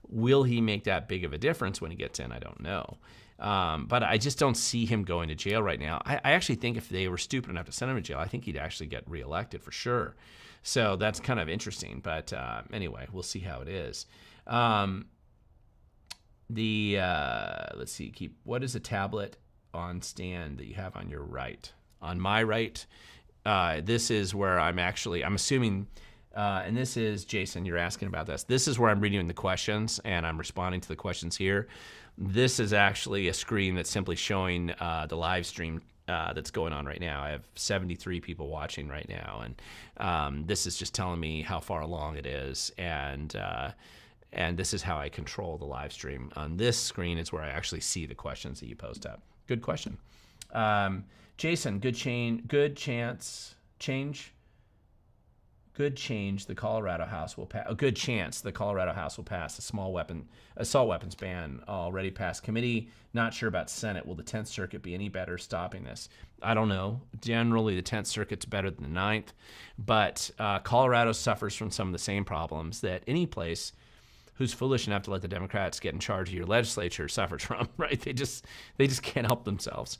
S1: Will he make that big of a difference when he gets in? I don't know. But I just don't see him going to jail right now. I actually think if they were stupid enough to send him to jail, I think he'd actually get reelected for sure. So that's kind of interesting. But anyway, we'll see how it is. Let's see, what is a tablet on stand that you have on your right? On my right, this is where I'm assuming, and this is, Jason, you're asking about this. This is where I'm reading the questions and I'm responding to the questions here. This is actually a screen that's simply showing the live stream that's going on right now. I have 73 people watching right now, and this is just telling me how far along it is, and this is how I control the live stream. On this screen is where I actually see the questions that you post up. Good question. Jason, good change, the Colorado House will pass. A good chance the Colorado House will pass assault weapons ban already passed committee. Not sure about Senate. Will the 10th Circuit be any better stopping this? I don't know. Generally, the 10th Circuit's better than the 9th, but Colorado suffers from some of the same problems that any place who's foolish enough to let the Democrats get in charge of your legislature suffers from, right? They just can't help themselves.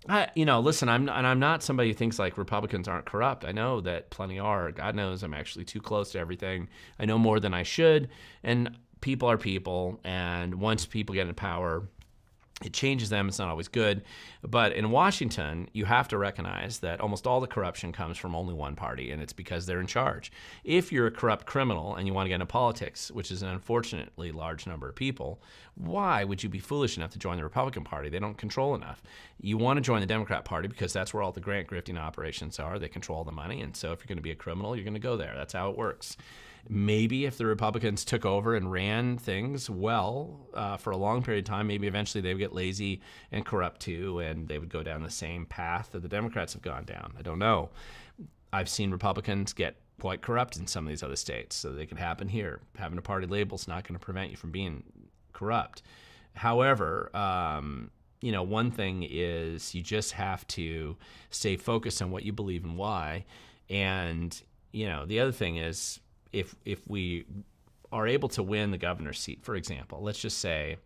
S1: Listen, I'm not somebody who thinks like Republicans aren't corrupt. I know that plenty are. God knows I'm actually too close to everything. I know more than I should. And people are people. And once people get into power, it changes them. It's not always good. But in Washington, you have to recognize that almost all the corruption comes from only one party, and it's because they're in charge. If you're a corrupt criminal and you want to get into politics, which is an unfortunately large number of people, why would you be foolish enough to join the Republican Party? They don't control enough. You want to join the Democrat Party because that's where all the grant grifting operations are. They control the money, and so if you're going to be a criminal, you're going to go there. That's how it works. Maybe if the Republicans took over and ran things well for a long period of time, maybe eventually they would get lazy and corrupt too, and they would go down the same path that the Democrats have gone down. I don't know. I've seen Republicans get quite corrupt in some of these other states, so they can happen here. Having a party label is not going to prevent you from being corrupt. However, one thing is you just have to stay focused on what you believe and why. And, the other thing is, if we are able to win the governor's seat, for example, let's just say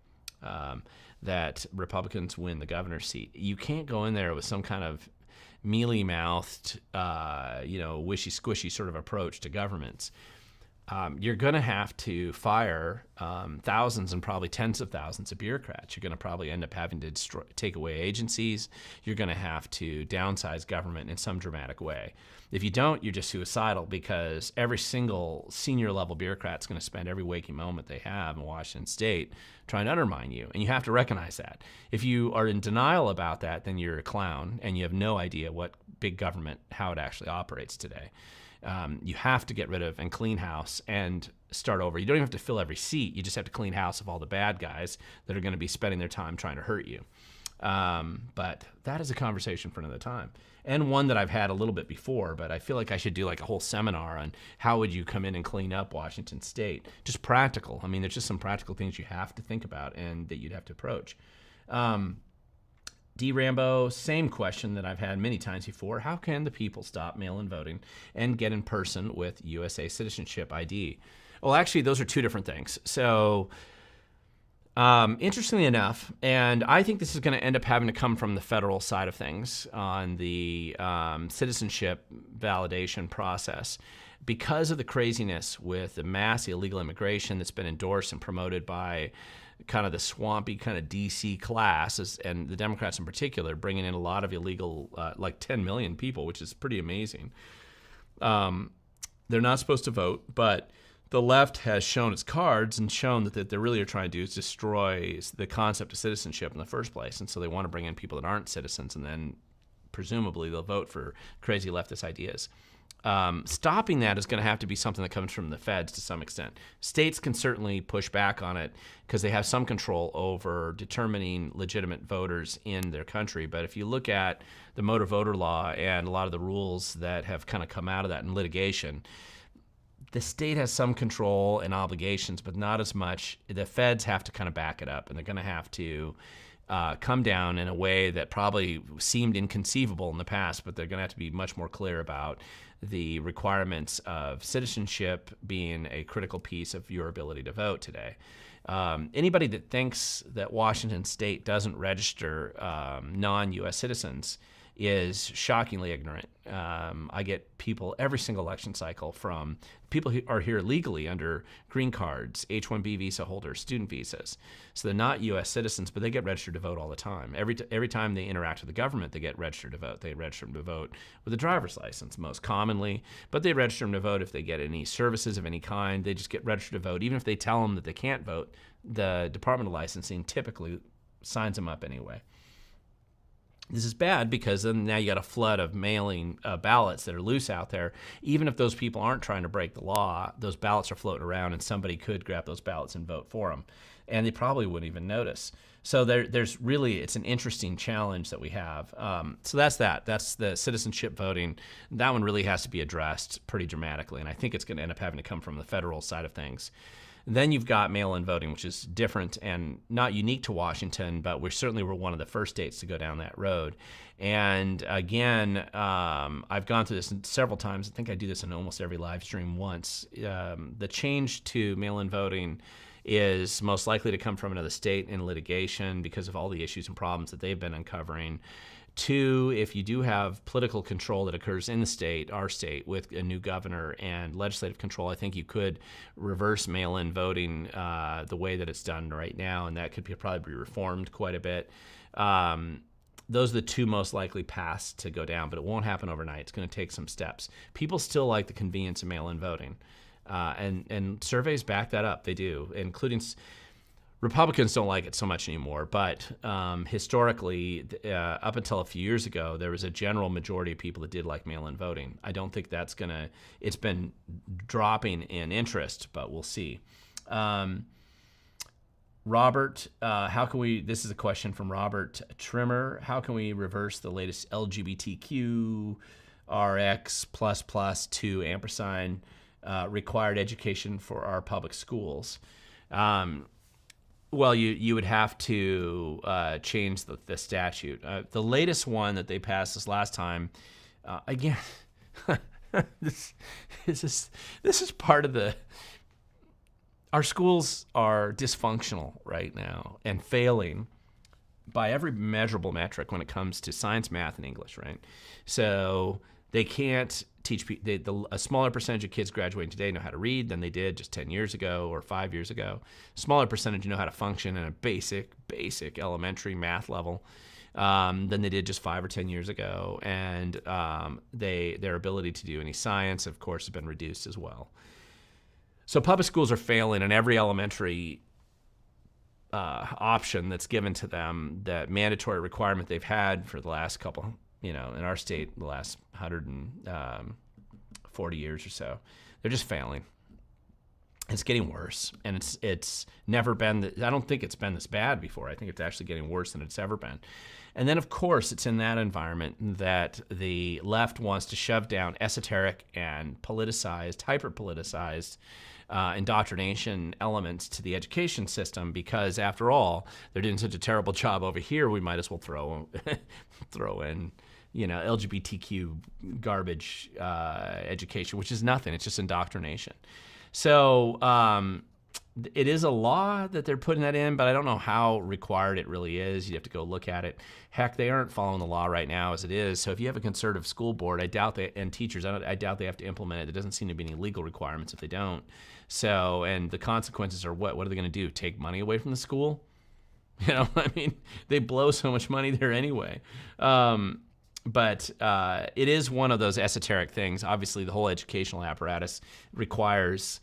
S1: that Republicans win the governor's seat, you can't go in there with some kind of mealy-mouthed, wishy-squishy sort of approach to governments. You're going to have to fire thousands and probably tens of thousands of bureaucrats. You're going to probably end up having to take away agencies. You're going to have to downsize government in some dramatic way. If you don't, you're just suicidal, because every single senior level bureaucrat is going to spend every waking moment they have in Washington State trying to undermine you. And you have to recognize that. If you are in denial about that, then you're a clown and you have no idea what big government, how it actually operates today. You have to get rid of and clean house and start over. You don't even have to fill every seat. You just have to clean house of all the bad guys that are going to be spending their time trying to hurt you. But that is a conversation for another time, and one that I've had a little bit before, but I feel like I should do like a whole seminar on how would you come in and clean up Washington State. Just practical. I mean, there's just some practical things you have to think about and that you'd have to approach. D. Rambo, same question that I've had many times before. How can the people stop mail-in voting and get in person with USA Citizenship ID? Well, actually, those are two different things. So, interestingly enough, and I think this is going to end up having to come from the federal side of things on the citizenship validation process, because of the craziness with the mass illegal immigration that's been endorsed and promoted by kind of the swampy kind of DC class, and the Democrats in particular, bringing in a lot of illegal, like 10 million people, which is pretty amazing. They're not supposed to vote, but the left has shown its cards and shown that they really are trying to do is destroy the concept of citizenship in the first place. And so they want to bring in people that aren't citizens, and then presumably they'll vote for crazy leftist ideas. Stopping that is going to have to be something that comes from the feds to some extent. States can certainly push back on it because they have some control over determining legitimate voters in their country. But if you look at the motor voter law and a lot of the rules that have kind of come out of that in litigation, the state has some control and obligations, but not as much. The feds have to kind of back it up, and they're going to have to come down in a way that probably seemed inconceivable in the past, but they're going to have to be much more clear about the requirements of citizenship being a critical piece of your ability to vote today. Anybody that thinks that Washington State doesn't register non-U.S. citizens is shockingly ignorant. I get people every single election cycle from people who are here legally under green cards, H-1B visa holders, student visas. So they're not U.S. citizens, but they get registered to vote all the time. Every time they interact with the government, they get registered to vote. They register them to vote with a driver's license most commonly, but they register them to vote if they get any services of any kind. They just get registered to vote. Even if they tell them that they can't vote, the Department of Licensing typically signs them up anyway. This is bad because then now you got a flood of mailing ballots that are loose out there. Even if those people aren't trying to break the law, those ballots are floating around and somebody could grab those ballots and vote for them. And they probably wouldn't even notice. So there's really, it's an interesting challenge that we have. So that's that. That's the citizenship voting. That one really has to be addressed pretty dramatically. And I think it's going to end up having to come from the federal side of things. Then you've got mail-in voting, which is different and not unique to Washington, but we certainly were one of the first states to go down that road. And again, I've gone through this several times. I think I do this in almost every live stream once. The change to mail-in voting is most likely to come from another state in litigation because of all the issues and problems that they've been uncovering. Two, if you do have political control that occurs in the state, our state, with a new governor and legislative control, I think you could reverse mail-in voting the way that it's done right now, and that could probably be reformed quite a bit. Those are the two most likely paths to go down, but it won't happen overnight. It's going to take some steps. People still like the convenience of mail-in voting, and surveys back that up. They do, including Republicans don't like it so much anymore, but historically, up until a few years ago, there was a general majority of people that did like mail-in voting. I don't think that's it's been dropping in interest, but we'll see. Robert, this is a question from Robert Trimmer. How can we reverse the latest LGBTQ RX++2 & required education for our public schools? Well, you would have to change the statute. The latest one that they passed this last time, again, this is part of our schools are dysfunctional right now and failing by every measurable metric when it comes to science, math, and English, right? So they can't teach a smaller percentage of kids graduating today know how to read than they did just 10 years ago or 5 years ago. Smaller percentage know how to function in a basic elementary math level than they did just 5 or 10 years ago. And their ability to do any science, of course, has been reduced as well. So public schools are failing in every elementary option that's given to them, that mandatory requirement they've had for the last couple, in our state, the last 140 years or so. They're just failing. It's getting worse, and it's never been. I don't think it's been this bad before. I think it's actually getting worse than it's ever been. And then, of course, it's in that environment that the left wants to shove down esoteric and politicized, hyper-politicized indoctrination elements to the education system, because, after all, they're doing such a terrible job over here, we might as well throw in LGBTQ garbage education, which is nothing. It's just indoctrination. So it is a law that they're putting that in, but I don't know how required it really is. You'd have to go look at it. Heck, they aren't following the law right now as it is. So if you have a conservative school board, I doubt and teachers, I doubt they have to implement it. There doesn't seem to be any legal requirements if they don't. So, and the consequences are what? What are they going to do? Take money away from the school? They blow so much money there anyway. But it is one of those esoteric things. Obviously, the whole educational apparatus requires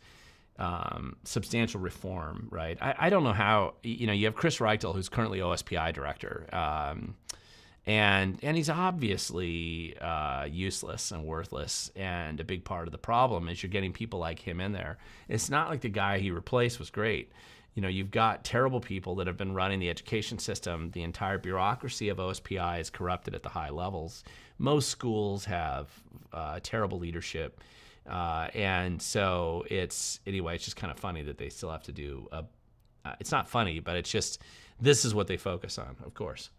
S1: substantial reform, right? I don't know how, you have Chris Reichel, who's currently OSPI director, and he's obviously useless and worthless, and a big part of the problem is you're getting people like him in there. It's not like the guy he replaced was great. You've got terrible people that have been running the education system. The entire bureaucracy of OSPI is corrupted at the high levels. Most schools have terrible leadership. And so it's just kind of funny that they still have to do it's not funny, but it's just This is what they focus on, of course.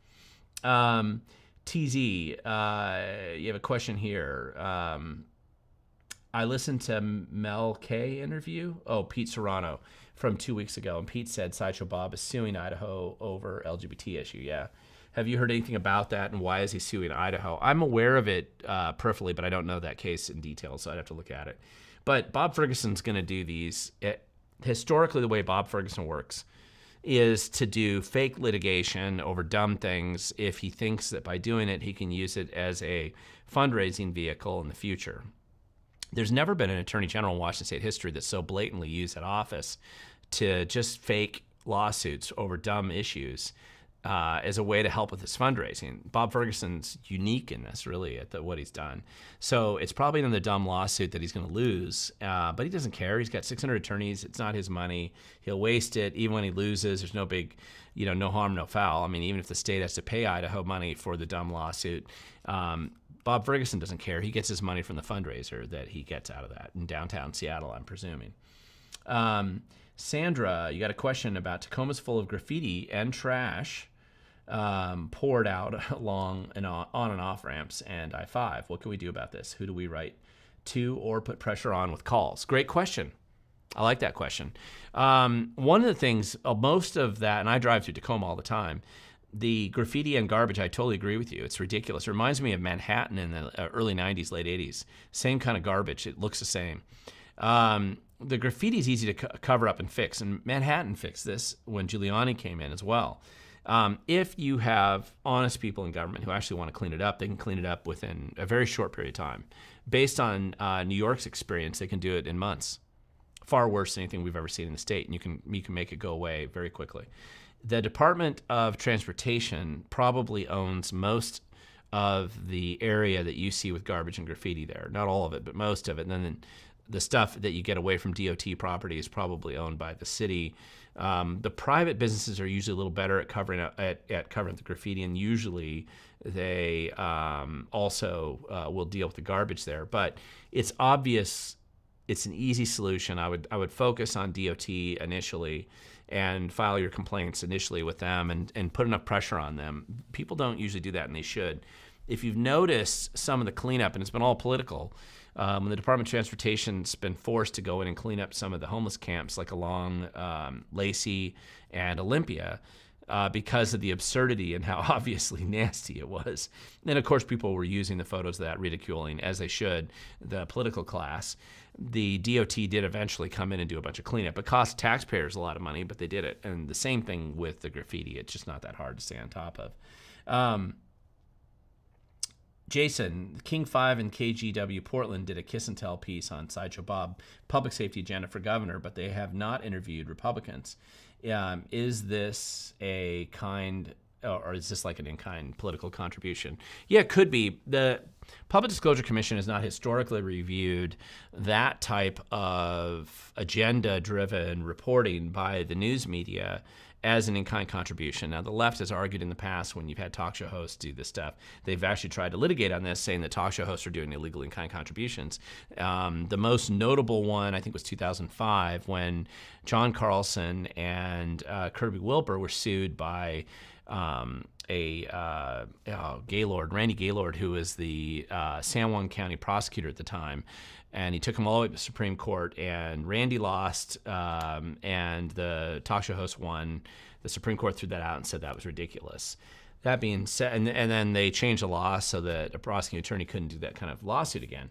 S1: TZ, you have a question here. I listened to Mel K interview. Oh, Pete Serrano from 2 weeks ago, and Pete said Sideshow Bob is suing Idaho over LGBT issue. Yeah. Have you heard anything about that, and why is he suing Idaho? I'm aware of it peripherally, but I don't know that case in detail, so I'd have to look at it. But Bob Ferguson's going to do these. Historically, the way Bob Ferguson works is to do fake litigation over dumb things if he thinks that by doing it, he can use it as a fundraising vehicle in the future. There's never been an attorney general in Washington state history that so blatantly used that office to just fake lawsuits over dumb issues as a way to help with his fundraising. Bob Ferguson's unique in this, really, at what he's done. So it's probably another dumb lawsuit that he's going to lose, but he doesn't care. He's got 600 attorneys. It's not his money. He'll waste it. Even when he loses, there's no big, no harm, no foul. I mean, even if the state has to pay Idaho money for the dumb lawsuit, Bob Ferguson doesn't care. He gets his money from the fundraiser that he gets out of that in downtown Seattle, I'm presuming. Sandra, you got a question about Tacoma's full of graffiti and trash poured out along and on and off ramps and I-5. What can we do about this? Who do we write to or put pressure on with calls? Great question. I like that question. One of the things, most of that, and I drive through Tacoma all the time, the graffiti and garbage, I totally agree with you. It's ridiculous. It reminds me of Manhattan in the early 90s, late 80s. Same kind of garbage. It looks the same. The graffiti is easy to cover up and fix, and Manhattan fixed this when Giuliani came in as well. If you have honest people in government who actually want to clean it up, they can clean it up within a very short period of time. Based on New York's experience, they can do it in months. Far worse than anything we've ever seen in the state, and you can make it go away very quickly. The Department of Transportation probably owns most of the area that you see with garbage and graffiti there. Not all of it, but most of it. And then the stuff that you get away from DOT property is probably owned by the city. The private businesses are usually a little better at covering the graffiti, and usually they also will deal with the garbage there. But it's obvious. It's an easy solution. I would focus on DOT initially and file your complaints initially with them and put enough pressure on them. People don't usually do that, and they should. If you've noticed some of the cleanup, and it's been all political, when the Department of Transportation's been forced to go in and clean up some of the homeless camps, like along Lacey and Olympia, because of the absurdity and how obviously nasty it was. And of course, people were using the photos of that, ridiculing, as they should, the political class. The DOT did eventually come in and do a bunch of cleanup. It cost taxpayers a lot of money, but they did it. And the same thing with the graffiti. It's just not that hard to stay on top of. Jason, King 5 and KGW Portland did a kiss and tell piece on Sideshow Bob, public safety agenda for governor, but they have not interviewed Republicans. Is this a kind, or is this like an in-kind political contribution? Yeah, it could be. The Public Disclosure Commission has not historically reviewed that type of agenda-driven reporting by the news media as an in-kind contribution. Now, the left has argued in the past when you've had talk show hosts do this stuff, they've actually tried to litigate on this, saying that talk show hosts are doing illegal in-kind contributions. The most notable one, I think, was 2005 when John Carlson and Kirby Wilbur were sued by Gaylord, Randy Gaylord, who was the San Juan County prosecutor at the time. And he took him all the way to the Supreme Court, and Randy lost, and the talk show host won. The Supreme Court threw that out and said that was ridiculous. That being said, and then they changed the law so that a prosecuting attorney couldn't do that kind of lawsuit again.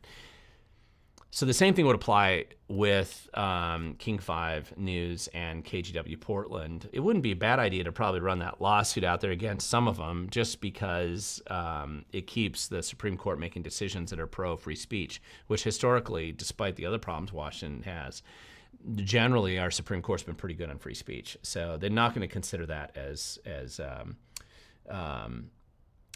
S1: So the same thing would apply with King 5 News and KGW Portland. It wouldn't be a bad idea to probably run that lawsuit out there against some of them, just because it keeps the Supreme Court making decisions that are pro-free speech, which historically, despite the other problems Washington has, generally our Supreme Court's been pretty good on free speech. So they're not going to consider that as an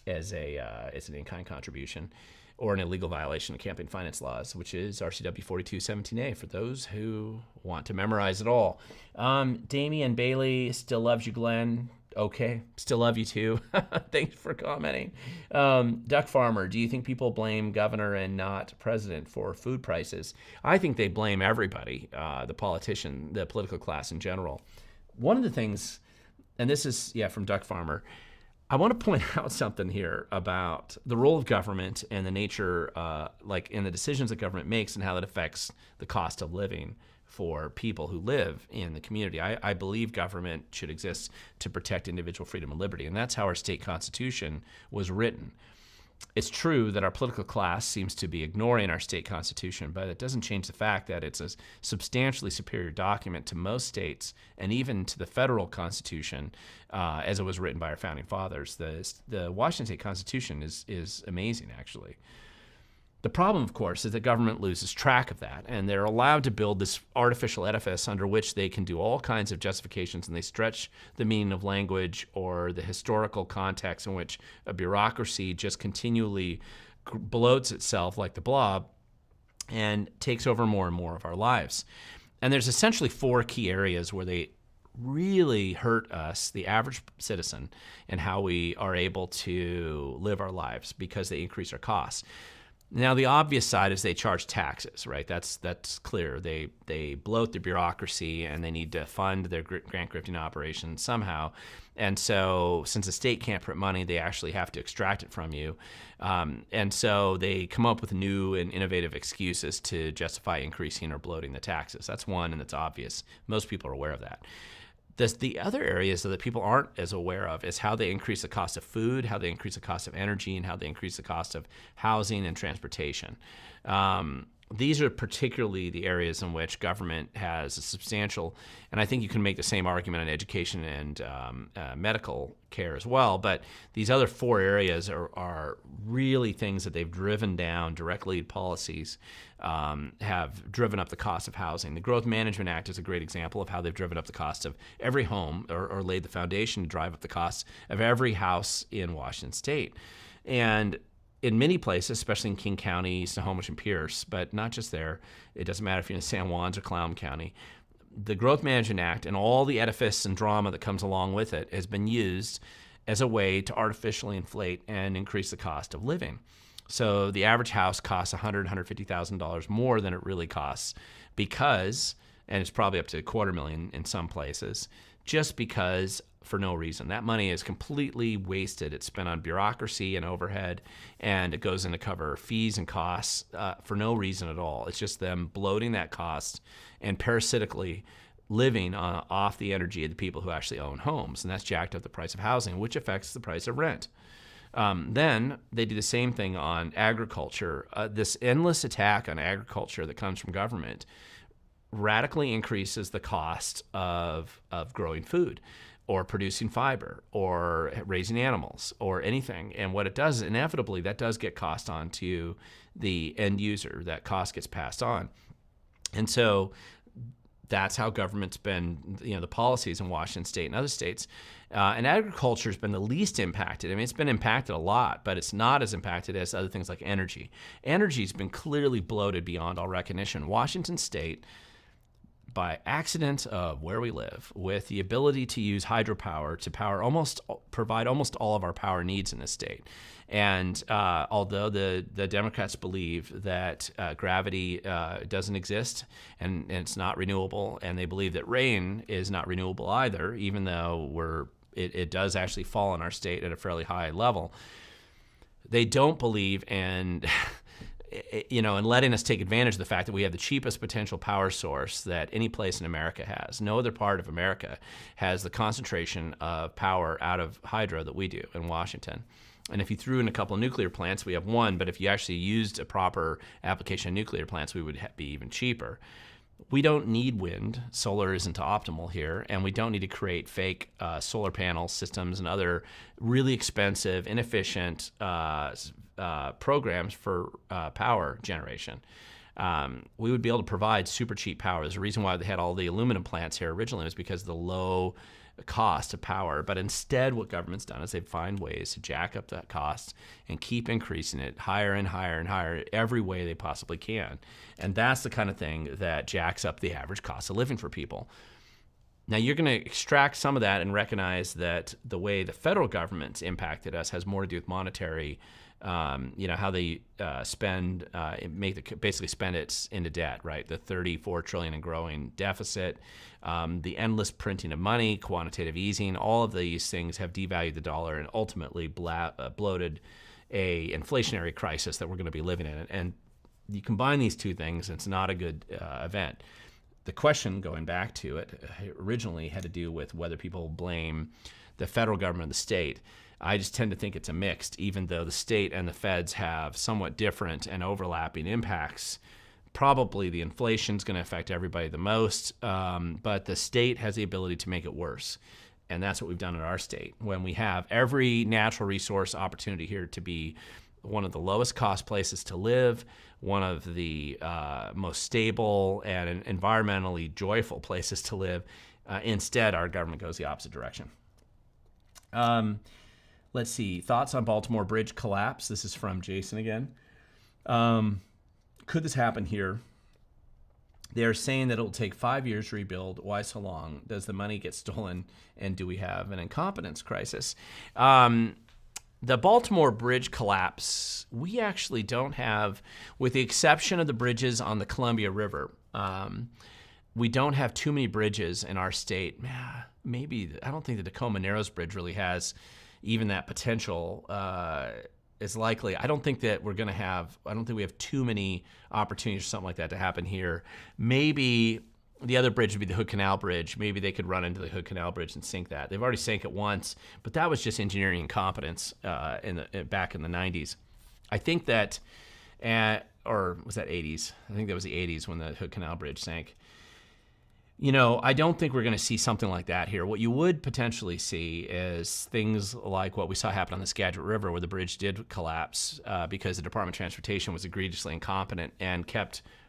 S1: in-kind contribution or an illegal violation of campaign finance laws, which is RCW 4217A for those who want to memorize it all. Damian Bailey still loves you, Glenn. Okay, still love you too. Thanks for commenting. Duck Farmer, do you think people blame governor and not president for food prices? I think they blame everybody, the politician, the political class in general. One of the things and this is, from Duck Farmer. I want to point out something here about the role of government and the nature, in the decisions that government makes and how that affects the cost of living for people who live in the community. I believe government should exist to protect individual freedom and liberty, and that's how our state constitution was written. It's true that our political class seems to be ignoring our state constitution, but it doesn't change the fact that it's a substantially superior document to most states and even to the federal constitution as it was written by our founding fathers. The Washington State Constitution is amazing, actually. The problem, of course, is that government loses track of that, and they're allowed to build this artificial edifice under which they can do all kinds of justifications, and they stretch the meaning of language or the historical context in which a bureaucracy just continually bloats itself like the blob and takes over more and more of our lives. And there's essentially 4 key areas where they really hurt us, the average citizen, and how we are able to live our lives because they increase our costs. Now, the obvious side is they charge taxes, right? That's clear. They bloat the bureaucracy and they need to fund their grant grifting operations somehow. And so since the state can't print money, they actually have to extract it from you. And so they come up with new and innovative excuses to justify increasing or bloating the taxes. That's one, and that's obvious. Most people are aware of that. The other areas that people aren't as aware of is how they increase the cost of food, how they increase the cost of energy, and how they increase the cost of housing and transportation. These are particularly the areas in which government has a substantial, and I think you can make the same argument on education and medical care as well, but these other 4 areas are really things that they've driven down. Direct lead policies have driven up the cost of housing. The Growth Management Act is a great example of how they've driven up the cost of every home or laid the foundation to drive up the cost of every house in Washington State. And in many places, especially in King County, Snohomish, and Pierce, but not just there, it doesn't matter if you're in San Juan's or Clallam County, the Growth Management Act and all the edifice and drama that comes along with it has been used as a way to artificially inflate and increase the cost of living. So the average house costs $100,000, $150,000 more than it really costs because, and it's probably up to $250,000 in some places, just because for no reason. That money is completely wasted. It's spent on bureaucracy and overhead, and it goes in to cover fees and costs for no reason at all. It's just them bloating that cost and parasitically living off the energy of the people who actually own homes, and that's jacked up the price of housing, which affects the price of rent. Then they do the same thing on agriculture. This endless attack on agriculture that comes from government radically increases the cost of growing food or producing fiber or raising animals or anything. And what it does is inevitably that does get cost on to the end user. That cost gets passed on. And so that's how government's been, the policies in Washington State and other states. And agriculture has been the least impacted. I mean, it's been impacted a lot, but it's not as impacted as other things like energy. Energy's been clearly bloated beyond all recognition. Washington State, by accident of where we live, with the ability to use hydropower to provide almost all of our power needs in this state. And although the Democrats believe that gravity doesn't exist and it's not renewable, and they believe that rain is not renewable either, even though it does actually fall in our state at a fairly high level, they don't believe in and letting us take advantage of the fact that we have the cheapest potential power source that any place in America has. No other part of America has the concentration of power out of hydro that we do in Washington. And if you threw in a couple of nuclear plants, we have one, but if you actually used a proper application of nuclear plants, we would be even cheaper. We don't need wind. Solar isn't optimal here, and we don't need to create fake solar panel systems and other really expensive, inefficient programs for power generation. We would be able to provide super cheap power. There's a reason why they had all the aluminum plants here originally, was because of the low cost of power. But instead, what government's done is they find ways to jack up that cost and keep increasing it higher and higher and higher every way they possibly can. And that's the kind of thing that jacks up the average cost of living for people. Now, you're going to extract some of that and recognize that the way the federal government's impacted us has more to do with monetary, how they basically spend it into debt, right? The $34 trillion and growing deficit, the endless printing of money, quantitative easing, all of these things have devalued the dollar and ultimately bloated a inflationary crisis that we're going to be living in. And you combine these two things, and it's not a good event. The question, going back to it, originally had to do with whether people blame the federal government or the state. I just tend to think it's a mixed, even though the state and the feds have somewhat different and overlapping impacts. Probably the inflation is going to affect everybody the most, but the state has the ability to make it worse. And that's what we've done in our state. When we have every natural resource opportunity here to be one of the lowest cost places to live, one of the most stable and environmentally joyful places to live. Instead, our government goes the opposite direction. Let's see. Thoughts on Baltimore Bridge collapse. This is from Jason again. Could this happen here? They're saying that it'll take 5 years to rebuild. Why so long? Does the money get stolen? And do we have an incompetence crisis? The Baltimore Bridge collapse, we actually don't have, with the exception of the bridges on the Columbia River, we don't have too many bridges in our state. Maybe, I don't think the Tacoma Narrows Bridge really has even that potential is likely. I don't think that I don't think we have too many opportunities for something like that to happen here. Maybe the other bridge would be the Hood Canal Bridge. Maybe they could run into the Hood Canal Bridge and sink that. They've already sank it once, but that was just engineering incompetence back in the 90s. I think that, or was that 80s? I think that was the 80s when the Hood Canal Bridge sank. I don't think we're going to see something like that here. What you would potentially see is things like what we saw happen on the Skagit River, where the bridge did collapse because the Department of Transportation was egregiously incompetent and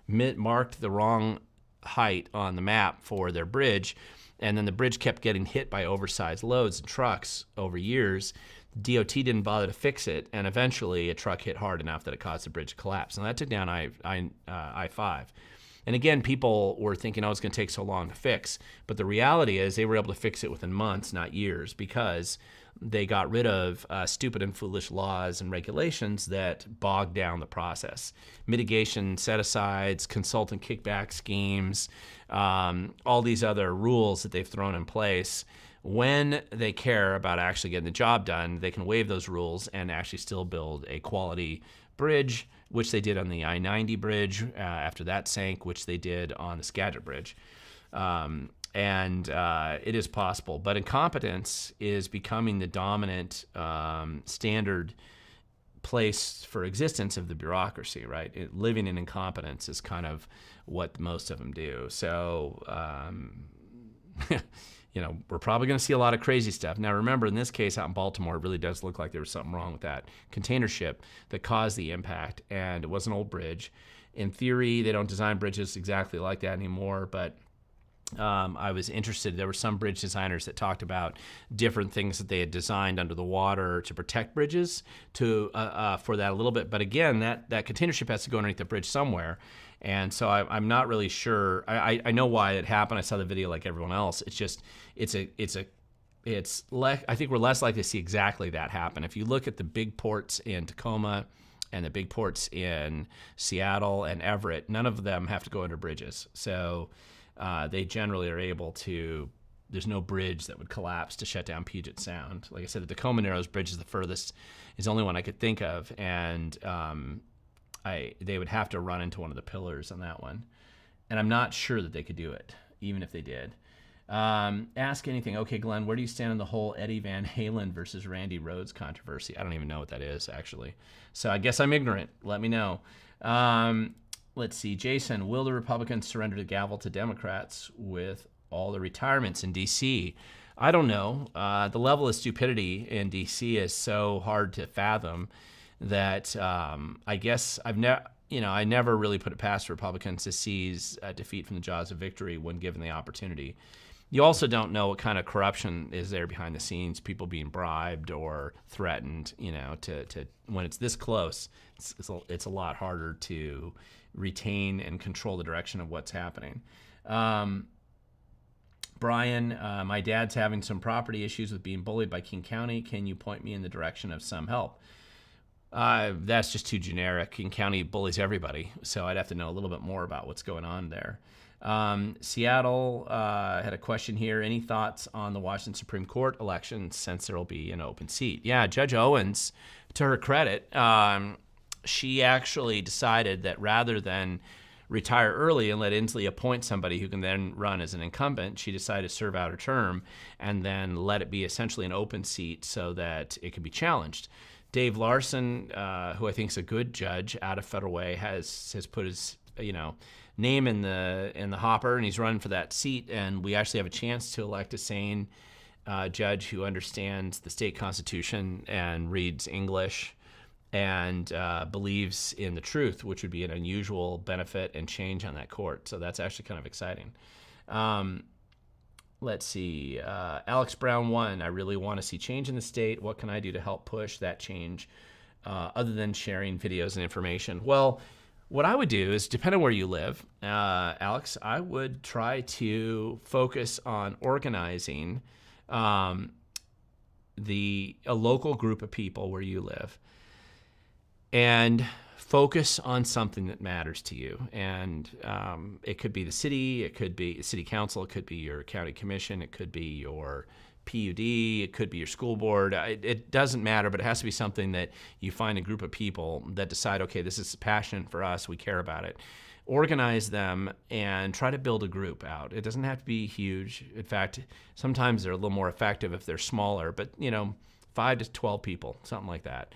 S1: marked the wrong height on the map for their bridge, and then the bridge kept getting hit by oversized loads and trucks over years. DOT didn't bother to fix it, and eventually a truck hit hard enough that it caused the bridge to collapse, and that took down I-5. And again, people were thinking, it's going to take so long to fix, but the reality is they were able to fix it within months, not years, because they got rid of stupid and foolish laws and regulations that bogged down the process. Mitigation set-asides, consultant kickback schemes, all these other rules that they've thrown in place. When they care about actually getting the job done, they can waive those rules and actually still build a quality bridge, which they did on the I-90 bridge after that sank, which they did on the Skagit Bridge. It is possible, but incompetence is becoming the dominant standard place for existence of the bureaucracy, right? Living in incompetence is kind of what most of them do. So, we're probably going to see a lot of crazy stuff. Now, remember, in this case out in Baltimore, it really does look like there was something wrong with that container ship that caused the impact, and it was an old bridge. In theory, they don't design bridges exactly like that anymore, but I was interested. There were some bridge designers that talked about different things that they had designed under the water to protect bridges for that a little bit. But again, that container ship has to go underneath the bridge somewhere. And so I'm not really sure. I know why it happened. I saw the video like everyone else. It's just, I think we're less likely to see exactly that happen. If you look at the big ports in Tacoma and the big ports in Seattle and Everett, none of them have to go under bridges. So they generally are able to, there's no bridge that would collapse to shut down Puget Sound. Like I said, the Tacoma Narrows Bridge is the furthest, is the only one I could think of. And they would have to run into one of the pillars on that one. And I'm not sure that they could do it, even if they did. Ask anything. Okay, Glenn, where do you stand on the whole Eddie Van Halen versus Randy Rhoads controversy? I don't even know what that is, actually. So I guess I'm ignorant. Let me know. Let's see. Jason, will the Republicans surrender the gavel to Democrats with all the retirements in D.C.? I don't know. The level of stupidity in D.C. is so hard to fathom that I guess I never really put it past Republicans to seize defeat from the jaws of victory when given the opportunity. You also don't know what kind of corruption is there behind the scenes, people being bribed or threatened. To when it's this close, it's a lot harder to retain and control the direction of what's happening. Brian, my dad's having some property issues with being bullied by King County. Can you point me in the direction of some help? That's just too generic. King County bullies everybody, so I'd have to know a little bit more about what's going on there. Seattle had a question here. Any thoughts on the Washington Supreme Court election since there will be an open seat? Yeah, Judge Owens, to her credit, she actually decided that rather than retire early and let Inslee appoint somebody who can then run as an incumbent, she decided to serve out her term and then let it be essentially an open seat so that it could be challenged. Dave Larson, who I think is a good judge out of Federal Way, has put his name in the hopper, and he's running for that seat. And we actually have a chance to elect a sane judge who understands the state constitution and reads English and believes in the truth, which would be an unusual benefit and change on that court. So that's actually kind of exciting. Let's see. Alex Brown 1, I really want to see change in the state. What can I do to help push that change other than sharing videos and information? Well, what I would do is, depending on where you live, Alex, I would try to focus on organizing a local group of people where you live and focus on something that matters to you. And it could be the city, it could be city council, it could be your county commission, it could be your PUD, it could be your school board. It doesn't matter, but it has to be something that you find a group of people that decide, okay, this is passionate for us, we care about it. Organize them and try to build a group out. It doesn't have to be huge. In fact, sometimes they're a little more effective if they're smaller, but 5 to 12 people, something like that.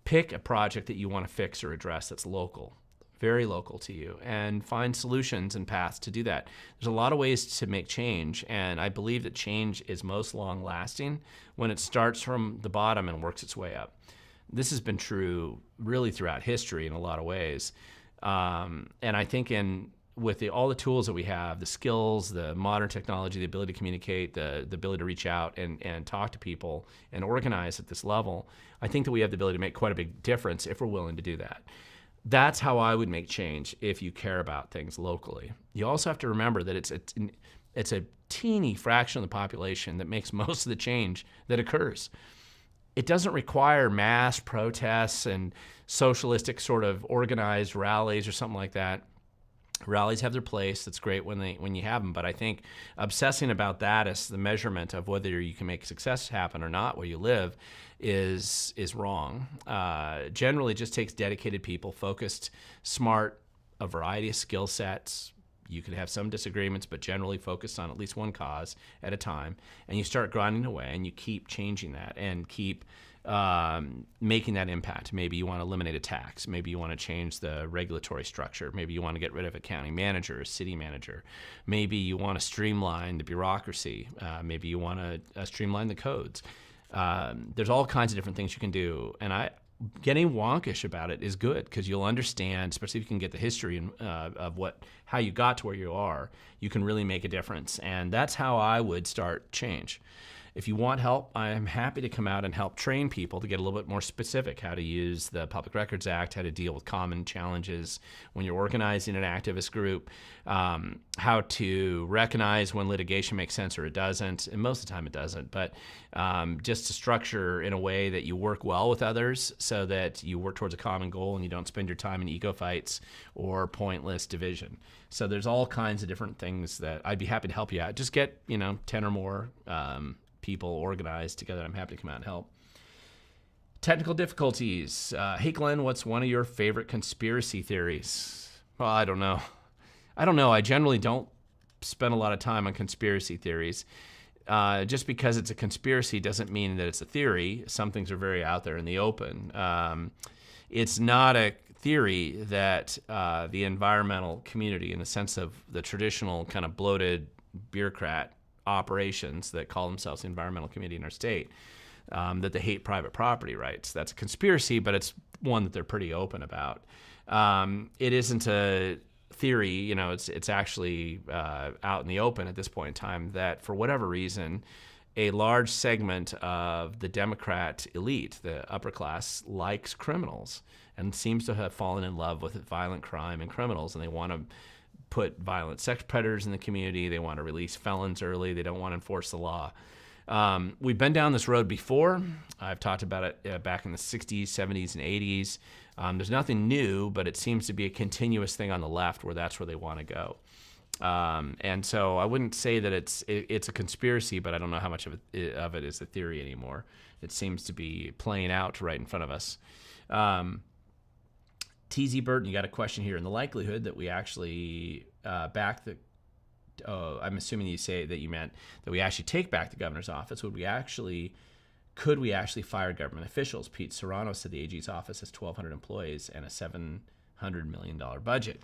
S1: Pick a project that you want to fix or address that's local, very local to you, and find solutions and paths to do that. There's a lot of ways to make change, and I believe that change is most long-lasting when it starts from the bottom and works its way up. This has been true really throughout history in a lot of ways, and I think with all the tools that we have, the skills, the modern technology, the ability to communicate, the ability to reach out and talk to people and organize at this level, I think that we have the ability to make quite a big difference if we're willing to do that. That's how I would make change if you care about things locally. You also have to remember that it's a teeny fraction of the population that makes most of the change that occurs. It doesn't require mass protests and socialistic sort of organized rallies or something like that. Rallies have their place. That's great when you have them, but I think obsessing about that as the measurement of whether you can make success happen or not where you live is wrong. Generally, it just takes dedicated people, focused, smart, a variety of skill sets. You could have some disagreements, but generally focused on at least one cause at a time, and you start grinding away, and you keep changing that and keep making that impact. Maybe you want to eliminate a tax. Maybe you want to change the regulatory structure. Maybe you want to get rid of a county manager, a city manager. Maybe you want to streamline the bureaucracy. Maybe you want to streamline the codes. There's all kinds of different things you can do. And getting wonkish about it is good because you'll understand, especially if you can get the history of how you got to where you are, you can really make a difference. And that's how I would start change. If you want help, I am happy to come out and help train people to get a little bit more specific, how to use the Public Records Act, how to deal with common challenges when you're organizing an activist group, how to recognize when litigation makes sense or it doesn't, and most of the time it doesn't, but just to structure in a way that you work well with others so that you work towards a common goal and you don't spend your time in ego fights or pointless division. So there's all kinds of different things that I'd be happy to help you out. Just get 10 or more people organized together. I'm happy to come out and help. Technical difficulties. Hey, Glenn, what's one of your favorite conspiracy theories? Well, I don't know. I generally don't spend a lot of time on conspiracy theories. Just because it's a conspiracy doesn't mean that it's a theory. Some things are very out there in the open. It's not a theory that the environmental community, in the sense of the traditional kind of bloated bureaucrat operations that call themselves the environmental community in our state, that they hate private property rights. That's a conspiracy, but it's one that they're pretty open about. It isn't a theory, it's actually out in the open at this point in time that for whatever reason, a large segment of the Democrat elite, the upper class, likes criminals and seems to have fallen in love with violent crime and criminals, and they want to put violent sex predators in the community. They want to release felons early. They don't want to enforce the law. We've been down this road before. I've talked about it back in the 60s, 70s, and 80s. There's nothing new, but it seems to be a continuous thing on the left where that's where they want to go. And so I wouldn't say that it's a conspiracy, but I don't know how much of it is a theory anymore. It seems to be playing out right in front of us. TZ Burton, you got a question here. In the likelihood that we actually back the, I'm assuming you say that you meant that we actually take back the governor's office, could we actually fire government officials? Pete Serrano said the AG's office has 1,200 employees and a $700 million budget.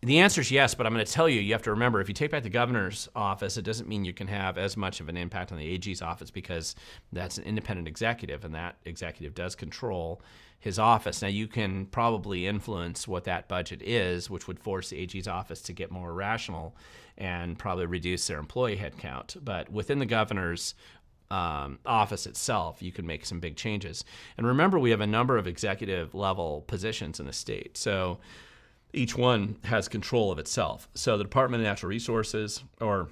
S1: The answer is yes, but I'm going to tell you, you have to remember, if you take back the governor's office, it doesn't mean you can have as much of an impact on the AG's office because that's an independent executive, and that executive does control his office. Now, you can probably influence what that budget is, which would force the AG's office to get more rational and probably reduce their employee headcount. But within the governor's office itself, you can make some big changes. And remember, we have a number of executive level positions in the state. So each one has control of itself. So the Department of Natural Resources, or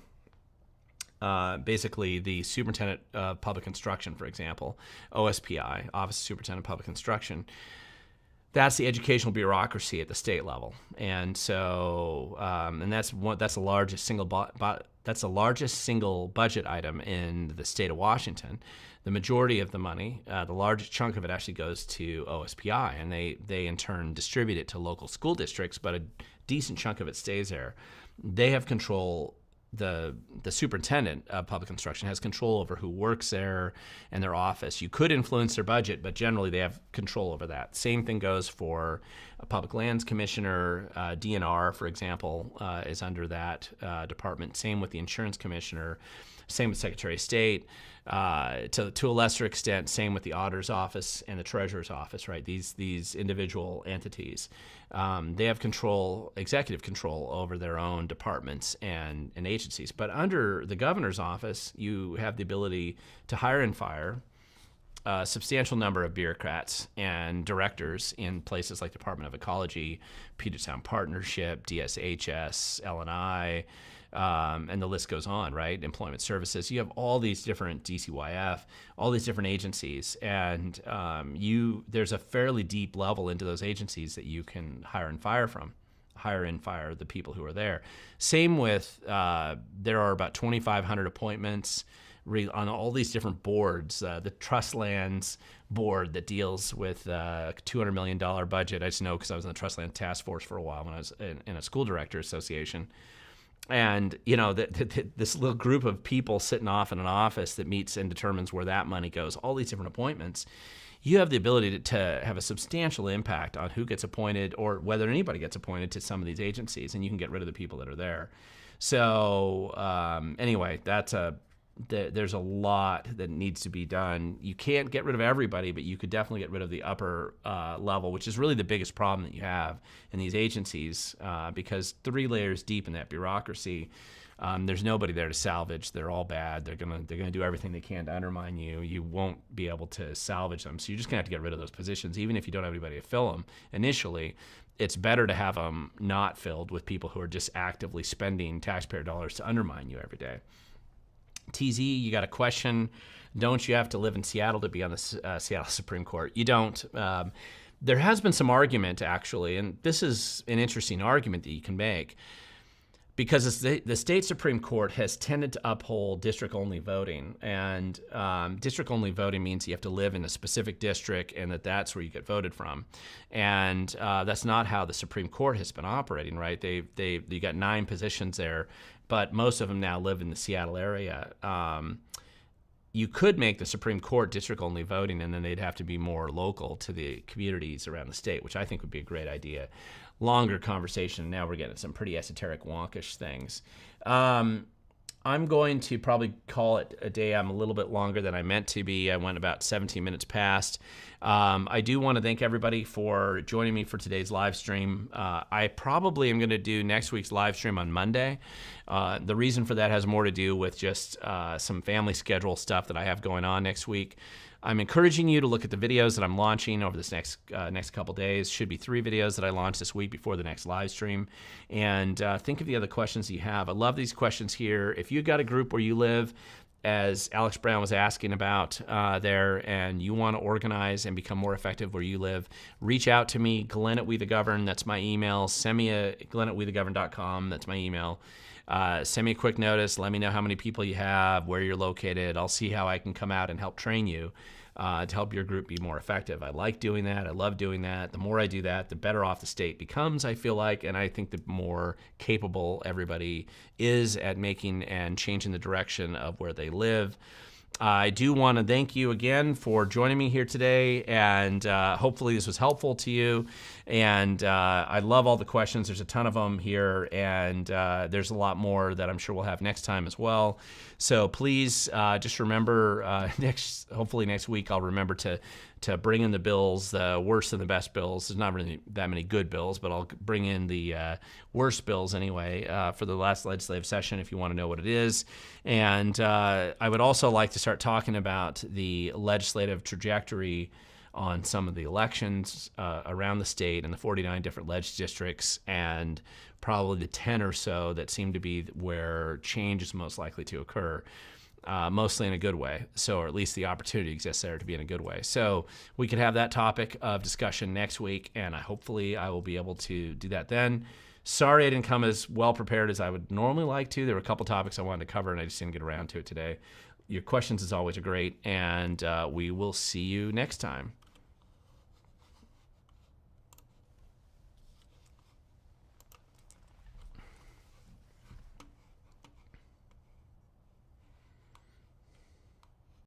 S1: basically the Superintendent of Public Instruction, for example, OSPI, Office of Superintendent of Public Instruction, that's the educational bureaucracy at the state level. And so, and that's the largest single budget item in the state of Washington. The majority of the money, the largest chunk of it actually goes to OSPI, and they in turn distribute it to local school districts, but a decent chunk of it stays there. They have control. The superintendent of public instruction has control over who works there and their office. You could influence their budget, but generally they have control over that. Same thing goes for a public lands commissioner. DNR, for example, is under that department. Same with the insurance commissioner. Same with Secretary of State. To a lesser extent, same with the auditor's office and the treasurer's office, right? These individual entities, they have control, executive control over their own departments and agencies. But under the governor's office, you have the ability to hire and fire a substantial number of bureaucrats and directors in places like Department of Ecology, Puget Sound Partnership, DSHS, L&I, and the list goes on, right? Employment Services. You have all these different DCYF, all these different agencies, and there's a fairly deep level into those agencies that you can hire and fire the people who are there. Same with, there are about 2,500 appointments on all these different boards. The Trust Lands board that deals with a $200 million budget. I just know because I was in the Trust Land Task Force for a while when I was in a school director association. And, you know, this little group of people sitting off in an office that meets and determines where that money goes, all these different appointments, you have the ability to have a substantial impact on who gets appointed or whether anybody gets appointed to some of these agencies, and you can get rid of the people that are there. So anyway, there's a lot that needs to be done. You can't get rid of everybody, but you could definitely get rid of the upper level, which is really the biggest problem that you have in these agencies, because 3 layers deep in that bureaucracy, there's nobody there to salvage. They're all bad. They're gonna do everything they can to undermine you. You won't be able to salvage them. So you're just gonna have to get rid of those positions, even if you don't have anybody to fill them initially. It's better to have them not filled with people who are just actively spending taxpayer dollars to undermine you every day. TZ, you got a question. Don't you have to live in Seattle to be on the Seattle Supreme Court? You don't. There has been some argument, actually, and this is an interesting argument that you can make, because the state Supreme Court has tended to uphold district-only voting. And district-only voting means you have to live in a specific district and that's where you get voted from. And that's not how the Supreme Court has been operating, right? You got 9 positions there, but most of them now live in the Seattle area. You could make the Supreme Court district-only voting, and then they'd have to be more local to the communities around the state, which I think would be a great idea. Longer conversation. Now we're getting some pretty esoteric, wonkish things. I'm going to probably call it a day. I'm a little bit longer than I meant to be. I went about 17 minutes past. I do want to thank everybody for joining me for today's live stream. I probably am going to do next week's live stream on Monday. The reason for that has more to do with just some family schedule stuff that I have going on next week. I'm encouraging you to look at the videos that I'm launching over this next couple days. Should be 3 videos that I launch this week before the next live stream. And think of the other questions you have. I love these questions here. If you've got a group where you live, as Alex Brown was asking about there, and you want to organize and become more effective where you live, reach out to me, Glen at WeTheGovern. That's my email. Send me a Glen@WeTheGovern.com. That's my email. Send me a quick notice. Let me know how many people you have, where you're located. I'll see how I can come out and help train you to help your group be more effective. I like doing that. I love doing that. The more I do that, the better off the state becomes, I feel like, and I think the more capable everybody is at making and changing the direction of where they live. I do want to thank you again for joining me here today, and hopefully this was helpful to you. And I love all the questions. There's a ton of them here, and there's a lot more that I'm sure we'll have next time as well. So please just remember, hopefully next week I'll remember to bring in the bills, the worst and the best bills. There's not really that many good bills, but I'll bring in the worst bills anyway for the last legislative session if you want to know what it is. And I would also like to start talking about the legislative trajectory on some of the elections around the state and the 49 different ledge districts, and probably the 10 or so that seem to be where change is most likely to occur. Mostly in a good way, or at least the opportunity exists there to be in a good way. So we could have that topic of discussion next week, and hopefully I will be able to do that then. Sorry I didn't come as well prepared as I would normally like to. There were a couple topics I wanted to cover, and I just didn't get around to it today. Your questions, as always, are great, and we will see you next time.